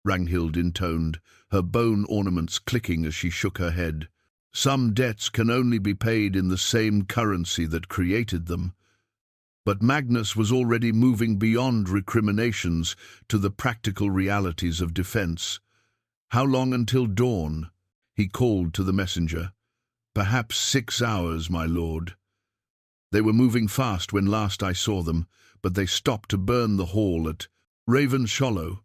Ragnhild intoned, her bone ornaments clicking as she shook her head. "Some debts can only be paid in the same currency that created them." But Magnus was already moving beyond recriminations to the practical realities of defense. "How long until dawn?" he called to the messenger. "Perhaps 6 hours, my lord." They were moving fast when last I saw them, but they stopped to burn the hall at Ravenshollow.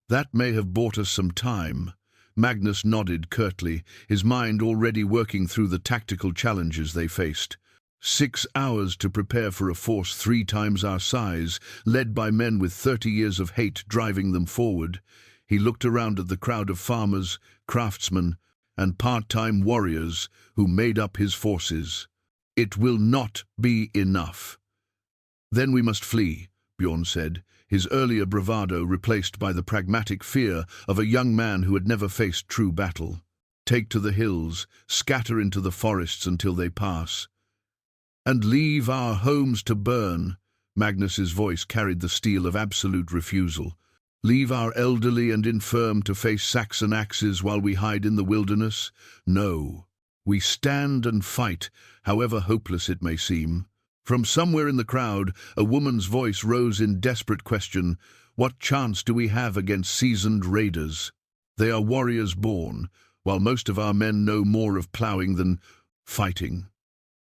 "That may have bought us some time." Magnus nodded curtly, his mind already working through the tactical challenges they faced. 6 hours to prepare for a force 3 times our size, led by men with 30 years of hate driving them forward. He looked around at the crowd of farmers, craftsmen, and part-time warriors who made up his forces. "It will not be enough." "Then we must flee," Bjorn said, his earlier bravado replaced by the pragmatic fear of a young man who had never faced true battle. "Take to the hills, scatter into the forests until they pass, and leave our homes to burn." Magnus's voice carried the steel of absolute refusal. "Leave our elderly and infirm to face Saxon axes while we hide in the wilderness? No. We stand and fight, however hopeless it may seem." From somewhere in the crowd, a woman's voice rose in desperate question. "What chance do we have against seasoned raiders? They are warriors born, while most of our men know more of ploughing than fighting."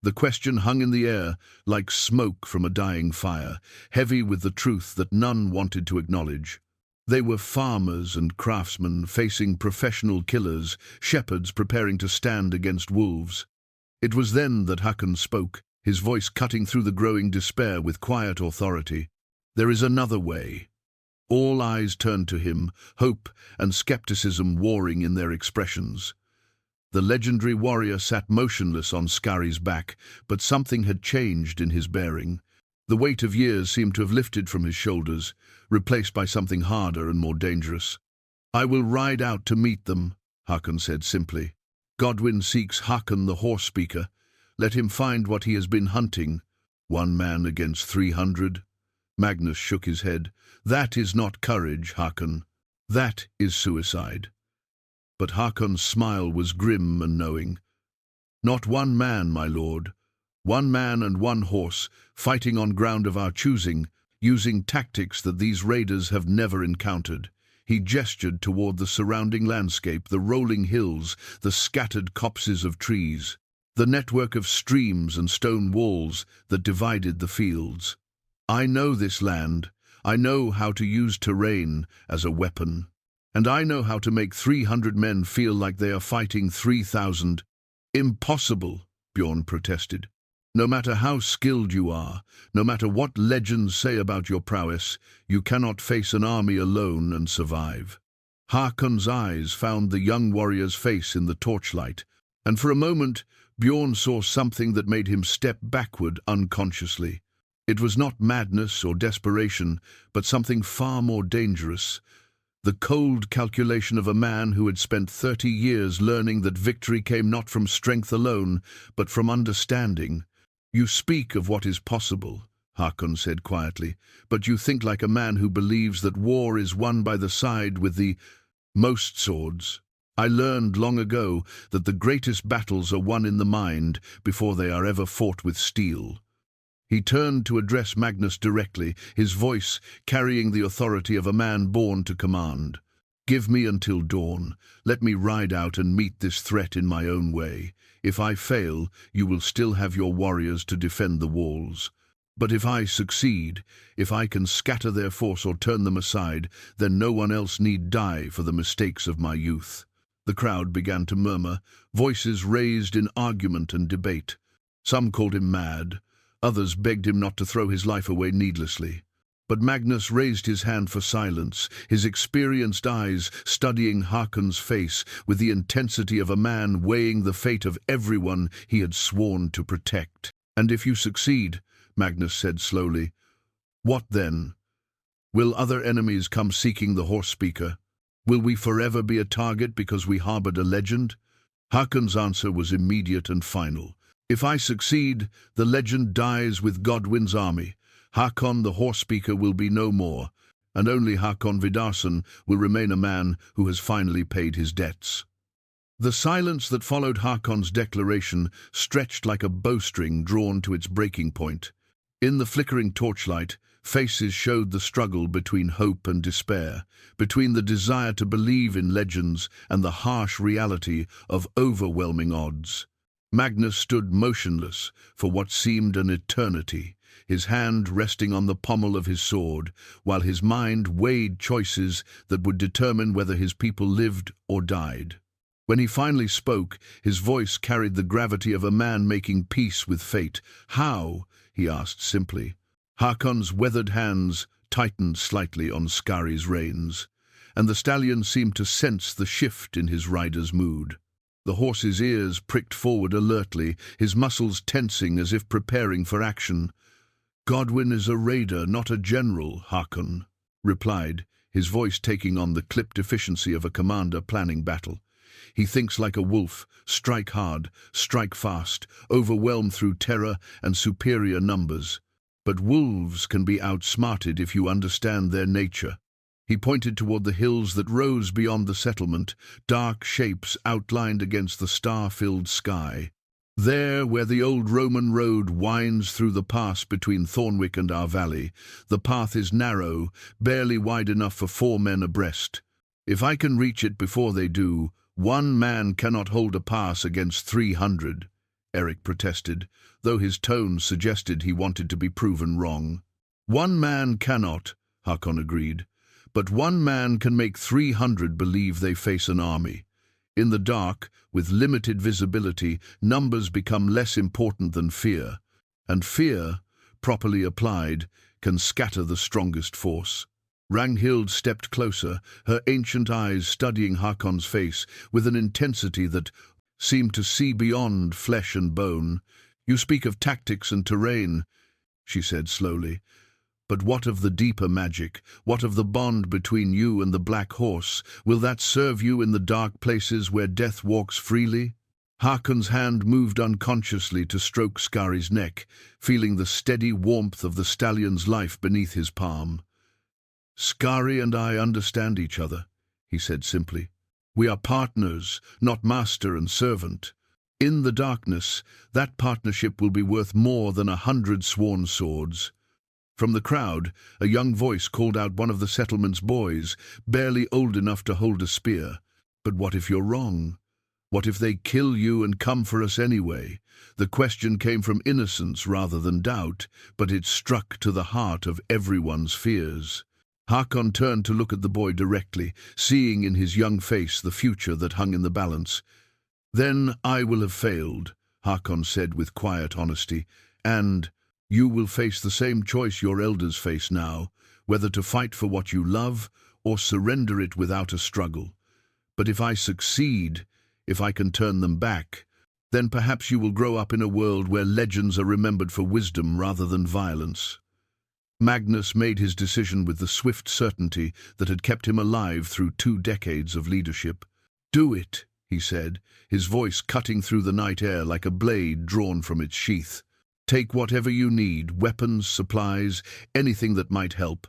The question hung in the air like smoke from a dying fire, heavy with the truth that none wanted to acknowledge. They were farmers and craftsmen facing professional killers, shepherds preparing to stand against wolves. It was then that Haakon spoke, his voice cutting through the growing despair with quiet authority. "There is another way." All eyes turned to him, hope and skepticism warring in their expressions. The legendary warrior sat motionless on Skarri's back, but something had changed in his bearing. The weight of years seemed to have lifted from his shoulders, replaced by something harder and more dangerous. "I will ride out to meet them," Haakon said simply. "Godwin seeks Haakon the horse-speaker. Let him find what he has been hunting." 1 man against 300? Magnus shook his head. "That is not courage, Haakon. That is suicide." But Haakon's smile was grim and knowing. "Not 1 man, my lord. 1 man and 1 horse, fighting on ground of our choosing, using tactics that these raiders have never encountered." He gestured toward the surrounding landscape, the rolling hills, the scattered copses of trees, the network of streams and stone walls that divided the fields. "I know this land. I know how to use terrain as a weapon. And I know how to make 300 men feel like they are fighting 3,000. "Impossible," Bjorn protested. "No matter how skilled you are, no matter what legends say about your prowess, you cannot face an army alone and survive." Haakon's eyes found the young warrior's face in the torchlight, and for a moment Bjorn saw something that made him step backward unconsciously. It was not madness or desperation, but something far more dangerous. The cold calculation of a man who had spent 30 years learning that victory came not from strength alone, but from understanding. "You speak of what is possible," Haakon said quietly, "but you think like a man who believes that war is won by the side with the most swords. I learned long ago that the greatest battles are won in the mind before they are ever fought with steel." He turned to address Magnus directly, his voice carrying the authority of a man born to command. "Give me until dawn. Let me ride out and meet this threat in my own way. If I fail, you will still have your warriors to defend the walls. But if I succeed, if I can scatter their force or turn them aside, then no one else need die for the mistakes of my youth." The crowd began to murmur, voices raised in argument and debate. Some called him mad. Others begged him not to throw his life away needlessly. But Magnus raised his hand for silence, his experienced eyes studying Haakon's face with the intensity of a man weighing the fate of everyone he had sworn to protect. "And if you succeed," Magnus said slowly, "what then? Will other enemies come seeking the horse-speaker? Will we forever be a target because we harbored a legend?" Haakon's answer was immediate and final. "If I succeed, the legend dies with Godwin's army. Haakon the horse-speaker will be no more, and only Haakon Vidarsson will remain a man who has finally paid his debts." The silence that followed Haakon's declaration stretched like a bowstring drawn to its breaking point. In the flickering torchlight, faces showed the struggle between hope and despair, between the desire to believe in legends and the harsh reality of overwhelming odds. Magnus stood motionless for what seemed an eternity, his hand resting on the pommel of his sword, while his mind weighed choices that would determine whether his people lived or died. When he finally spoke, his voice carried the gravity of a man making peace with fate. "How?" he asked simply. Haakon's weathered hands tightened slightly on Skarri's reins, and the stallion seemed to sense the shift in his rider's mood. The horse's ears pricked forward alertly, his muscles tensing as if preparing for action. "Godwin is a raider, not a general, Haakon." replied, his voice taking on the clipped efficiency of a commander planning battle. He thinks like a wolf, strike hard, strike fast, overwhelm through terror and superior numbers. But wolves can be outsmarted if you understand their nature. He pointed toward the hills that rose beyond the settlement, dark shapes outlined against the star-filled sky. There, where the old Roman road winds through the pass between Thornwick and our valley, the path is narrow, barely wide enough for 4 men abreast. If I can reach it before they do, 1 man cannot hold a pass against 300, Eric protested, though his tone suggested he wanted to be proven wrong. 1 man cannot, Haakon agreed, but 1 man can make 300 believe they face an army. In the dark, with limited visibility, numbers become less important than fear, and fear, properly applied, can scatter the strongest force. Ragnhild stepped closer, her ancient eyes studying Haakon's face with an intensity that seemed to see beyond flesh and bone. "You speak of tactics and terrain," she said slowly. "But what of the deeper magic? What of the bond between you and the Black Horse? Will that serve you in the dark places where death walks freely?" Haakon's hand moved unconsciously to stroke Skarri's neck, feeling the steady warmth of the stallion's life beneath his palm. "Skarri and I understand each other," he said simply. "We are partners, not master and servant. In the darkness, that partnership will be worth more than 100 sworn swords." From the crowd, a young voice called out one of the settlement's boys, barely old enough to hold a spear. "But what if you're wrong? What if they kill you and come for us anyway?" The question came from innocence rather than doubt, but it struck to the heart of everyone's fears. Haakon turned to look at the boy directly, seeing in his young face the future that hung in the balance. "Then I will have failed," Haakon said with quiet honesty, "and you will face the same choice your elders face now, whether to fight for what you love or surrender it without a struggle. But if I succeed, if I can turn them back, then perhaps you will grow up in a world where legends are remembered for wisdom rather than violence." Magnus made his decision with the swift certainty that had kept him alive through 2 decades of leadership. "Do it," he said, his voice cutting through the night air like a blade drawn from its sheath. "Take whatever you need, weapons, supplies, anything that might help."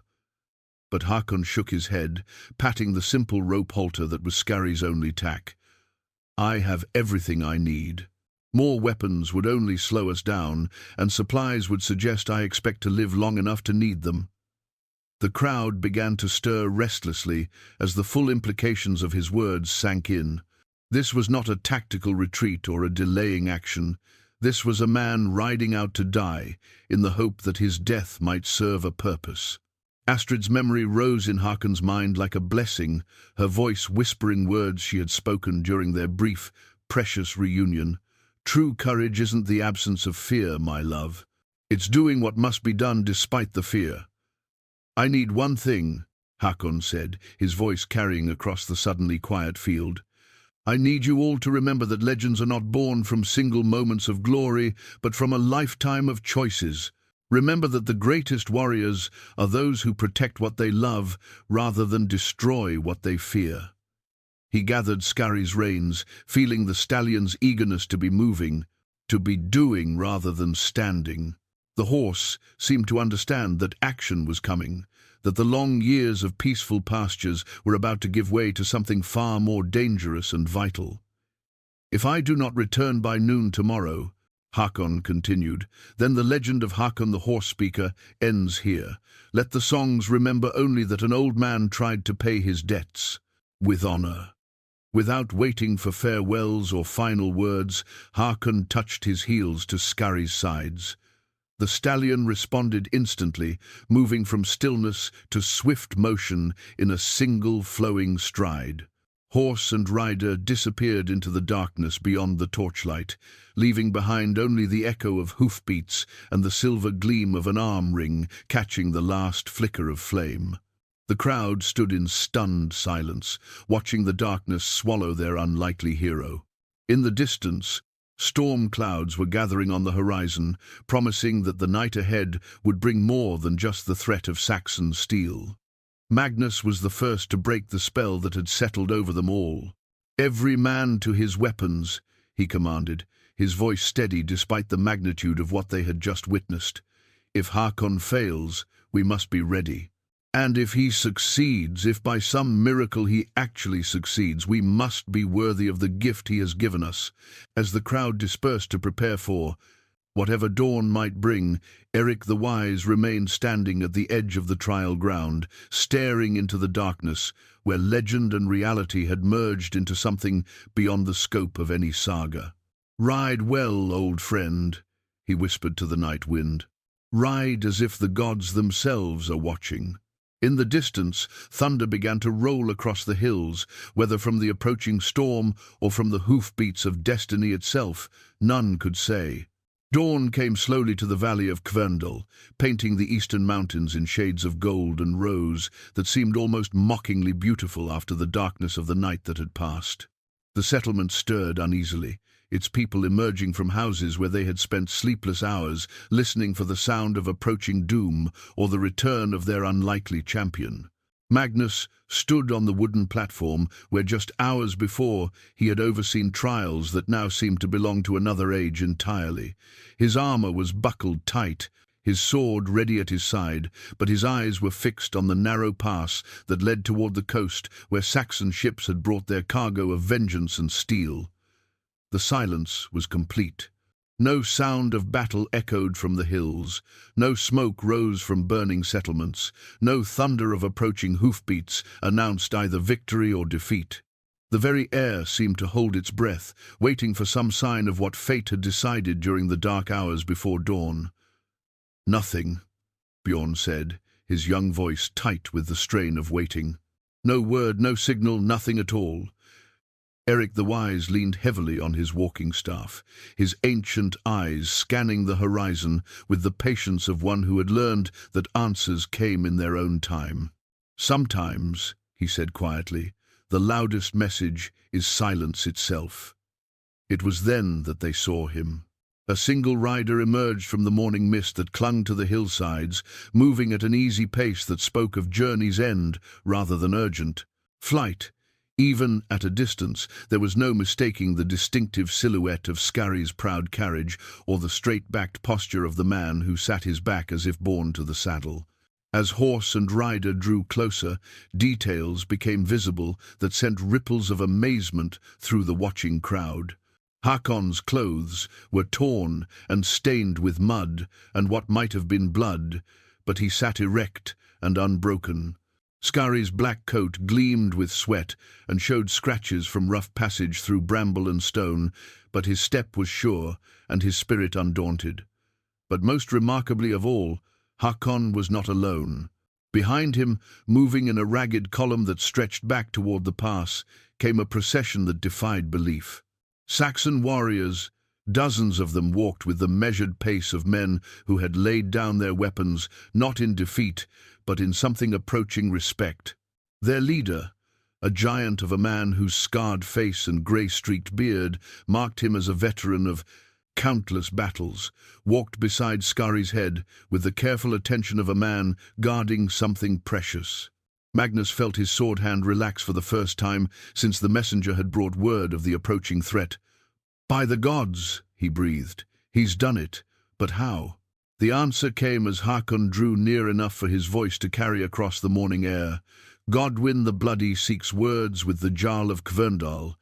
But Haakon shook his head, patting the simple rope halter that was Skarri's only tack. "I have everything I need. More weapons would only slow us down, and supplies would suggest I expect to live long enough to need them." The crowd began to stir restlessly as the full implications of his words sank in. This was not a tactical retreat or a delaying action. This was a man riding out to die, in the hope that his death might serve a purpose. Astrid's memory rose in Haakon's mind like a blessing, her voice whispering words she had spoken during their brief, precious reunion. "True courage isn't the absence of fear, my love. It's doing what must be done despite the fear." "I need one thing," Haakon said, his voice carrying across the suddenly quiet field. "I need you all to remember that legends are not born from single moments of glory, but from a lifetime of choices. Remember that the greatest warriors are those who protect what they love rather than destroy what they fear." He gathered Skarri's reins, feeling the stallion's eagerness to be moving, to be doing rather than standing. The horse seemed to understand that action was coming, that the long years of peaceful pastures were about to give way to something far more dangerous and vital. "If I do not return by noon tomorrow," Haakon continued, "then the legend of Haakon the horse speaker ends here. Let the songs remember only that an old man tried to pay his debts with honor." Without waiting for farewells or final words, Haakon touched his heels to Skarri's sides. The stallion responded instantly, moving from stillness to swift motion in a single flowing stride. Horse and rider disappeared into the darkness beyond the torchlight, leaving behind only the echo of hoofbeats and the silver gleam of an arm ring catching the last flicker of flame. The crowd stood in stunned silence, watching the darkness swallow their unlikely hero. In the distance, storm clouds were gathering on the horizon, promising that the night ahead would bring more than just the threat of Saxon steel. Magnus was the first to break the spell that had settled over them all. "Every man to his weapons," he commanded, his voice steady despite the magnitude of what they had just witnessed. "If Haakon fails, we must be ready. And if he succeeds, if by some miracle he actually succeeds, we must be worthy of the gift he has given us." As the crowd dispersed to prepare for whatever dawn might bring, Eric the Wise remained standing at the edge of the trial ground, staring into the darkness, where legend and reality had merged into something beyond the scope of any saga. "Ride well, old friend," he whispered to the night wind. "Ride as if the gods themselves are watching." In the distance, thunder began to roll across the hills, whether from the approaching storm or from the hoofbeats of destiny itself, none could say. Dawn came slowly to the valley of Kverndal, painting the eastern mountains in shades of gold and rose that seemed almost mockingly beautiful after the darkness of the night that had passed. The settlement stirred uneasily, its people emerging from houses where they had spent sleepless hours, listening for the sound of approaching doom or the return of their unlikely champion. Magnus stood on the wooden platform where just hours before he had overseen trials that now seemed to belong to another age entirely. His armor was buckled tight, his sword ready at his side, but his eyes were fixed on the narrow pass that led toward the coast where Saxon ships had brought their cargo of vengeance and steel. The silence was complete. No sound of battle echoed from the hills, no smoke rose from burning settlements, no thunder of approaching hoofbeats announced either victory or defeat. The very air seemed to hold its breath, waiting for some sign of what fate had decided during the dark hours before dawn. "Nothing," Bjorn said, his young voice tight with the strain of waiting. "No word, no signal, nothing at all." Eric the Wise leaned heavily on his walking staff, his ancient eyes scanning the horizon with the patience of one who had learned that answers came in their own time. "Sometimes," he said quietly, "the loudest message is silence itself." It was then that they saw him. A single rider emerged from the morning mist that clung to the hillsides, moving at an easy pace that spoke of journey's end rather than urgent. Flight. Even at a distance, there was no mistaking the distinctive silhouette of Skarri's proud carriage or the straight-backed posture of the man who sat his back as if born to the saddle. As horse and rider drew closer, details became visible that sent ripples of amazement through the watching crowd. Haakon's clothes were torn and stained with mud and what might have been blood, but he sat erect and unbroken. Skarri's black coat gleamed with sweat and showed scratches from rough passage through bramble and stone, but his step was sure and his spirit undaunted. But most remarkably of all, Haakon was not alone. Behind him, moving in a ragged column that stretched back toward the pass, came a procession that defied belief. Saxon warriors, dozens of them, walked with the measured pace of men who had laid down their weapons, not in defeat, but in something approaching respect. Their leader, a giant of a man whose scarred face and grey-streaked beard marked him as a veteran of countless battles, walked beside Skarri's head with the careful attention of a man guarding something precious. Magnus felt his sword hand relax for the first time since the messenger had brought word of the approaching threat. "By the gods," he breathed, "he's done it. But how?" The answer came as Haakon drew near enough for his voice to carry across the morning air. "Godwin the Bloody seeks words with the Jarl of Kverndal."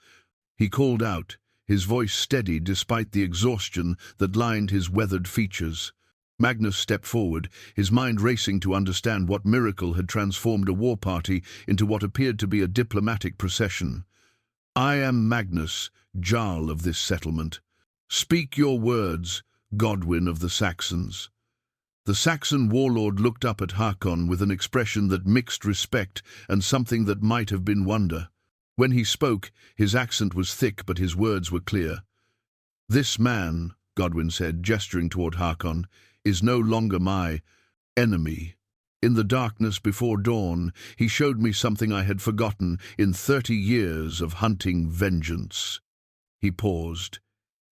He called out, his voice steady despite the exhaustion that lined his weathered features. Magnus stepped forward, his mind racing to understand what miracle had transformed a war party into what appeared to be a diplomatic procession. "I am Magnus, Jarl of this settlement. Speak your words, Godwin of the Saxons." The Saxon warlord looked up at Haakon with an expression that mixed respect and something that might have been wonder. When he spoke, his accent was thick, but his words were clear. "This man," Godwin said, gesturing toward Haakon, "is no longer my enemy. In the darkness before dawn, he showed me something I had forgotten in 30 years of hunting vengeance." He paused,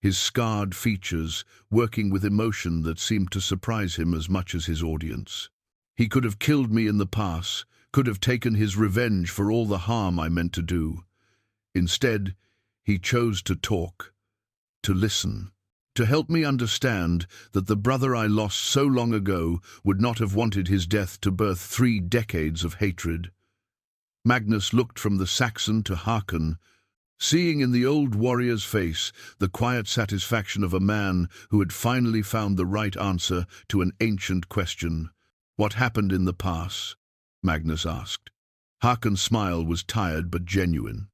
his scarred features working with emotion that seemed to surprise him as much as his audience. "He could have killed me in the pass, could have taken his revenge for all the harm I meant to do. Instead, he chose to talk, to listen, to help me understand that the brother I lost so long ago would not have wanted his death to birth 3 decades of hatred. Magnus looked from the Saxon to Haakon, seeing in the old warrior's face the quiet satisfaction of a man who had finally found the right answer to an ancient question. "What happened in the pass?" Magnus asked. Haakon's smile was tired but genuine.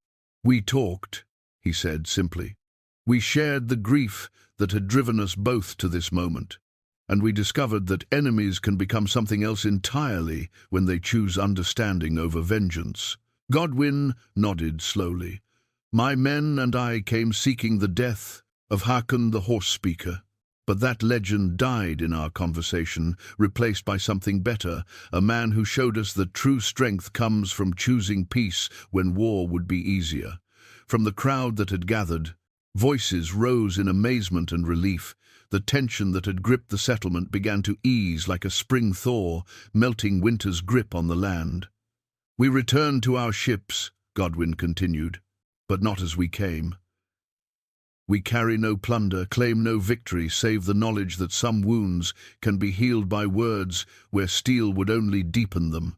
"We talked," he said simply. "We shared the grief that had driven us both to this moment, and we discovered that enemies can become something else entirely when they choose understanding over vengeance." Godwin nodded slowly. "My men and I came seeking the death of Haakon the horse speaker, but that legend died in our conversation, replaced by something better, a man who showed us that true strength comes from choosing peace when war would be easier." From the crowd that had gathered, voices rose in amazement and relief. The tension that had gripped the settlement began to ease like a spring thaw, melting winter's grip on the land. "We returned to our ships," Godwin continued, "but not as we came. We carry no plunder, claim no victory, save the knowledge that some wounds can be healed by words where steel would only deepen them."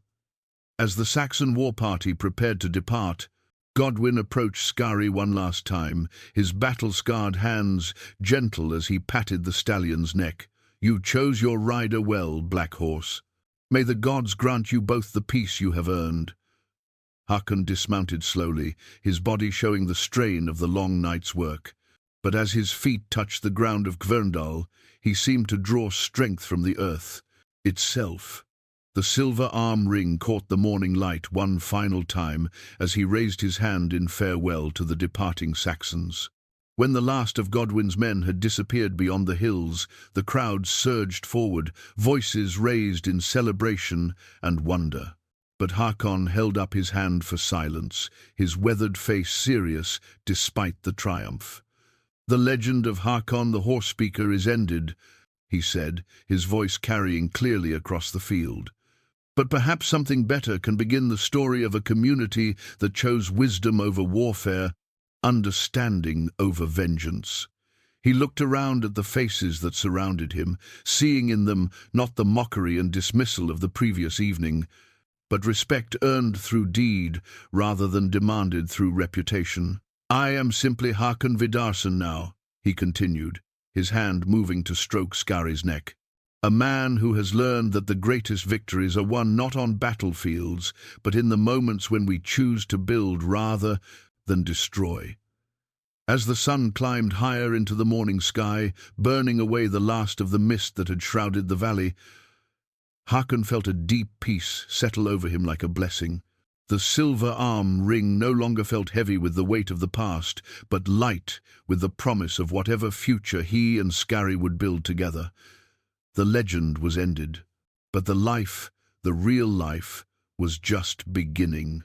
As the Saxon war party prepared to depart, Godwin approached Skarri one last time, his battle-scarred hands gentle as he patted the stallion's neck. "You chose your rider well, Black Horse. May the gods grant you both the peace you have earned." Haakon dismounted slowly, his body showing the strain of the long night's work. But as his feet touched the ground of Kverndal, he seemed to draw strength from the earth itself. The silver arm ring caught the morning light one final time as he raised his hand in farewell to the departing Saxons. When the last of Godwin's men had disappeared beyond the hills, the crowd surged forward, voices raised in celebration and wonder. But Haakon held up his hand for silence, his weathered face serious despite the triumph. "The legend of Haakon the horse speaker is ended," he said, his voice carrying clearly across the field. "But perhaps something better can begin the story of a community that chose wisdom over warfare, understanding over vengeance." He looked around at the faces that surrounded him, seeing in them not the mockery and dismissal of the previous evening, but respect earned through deed rather than demanded through reputation. "I am simply Haakon Vidarsson now," he continued, his hand moving to stroke Skarri's neck. "A man who has learned that the greatest victories are won not on battlefields, but in the moments when we choose to build rather than destroy." As the sun climbed higher into the morning sky, burning away the last of the mist that had shrouded the valley, Haakon felt a deep peace settle over him like a blessing. The silver arm ring no longer felt heavy with the weight of the past, but light with the promise of whatever future he and Skarri would build together. The legend was ended, but the real life, was just beginning.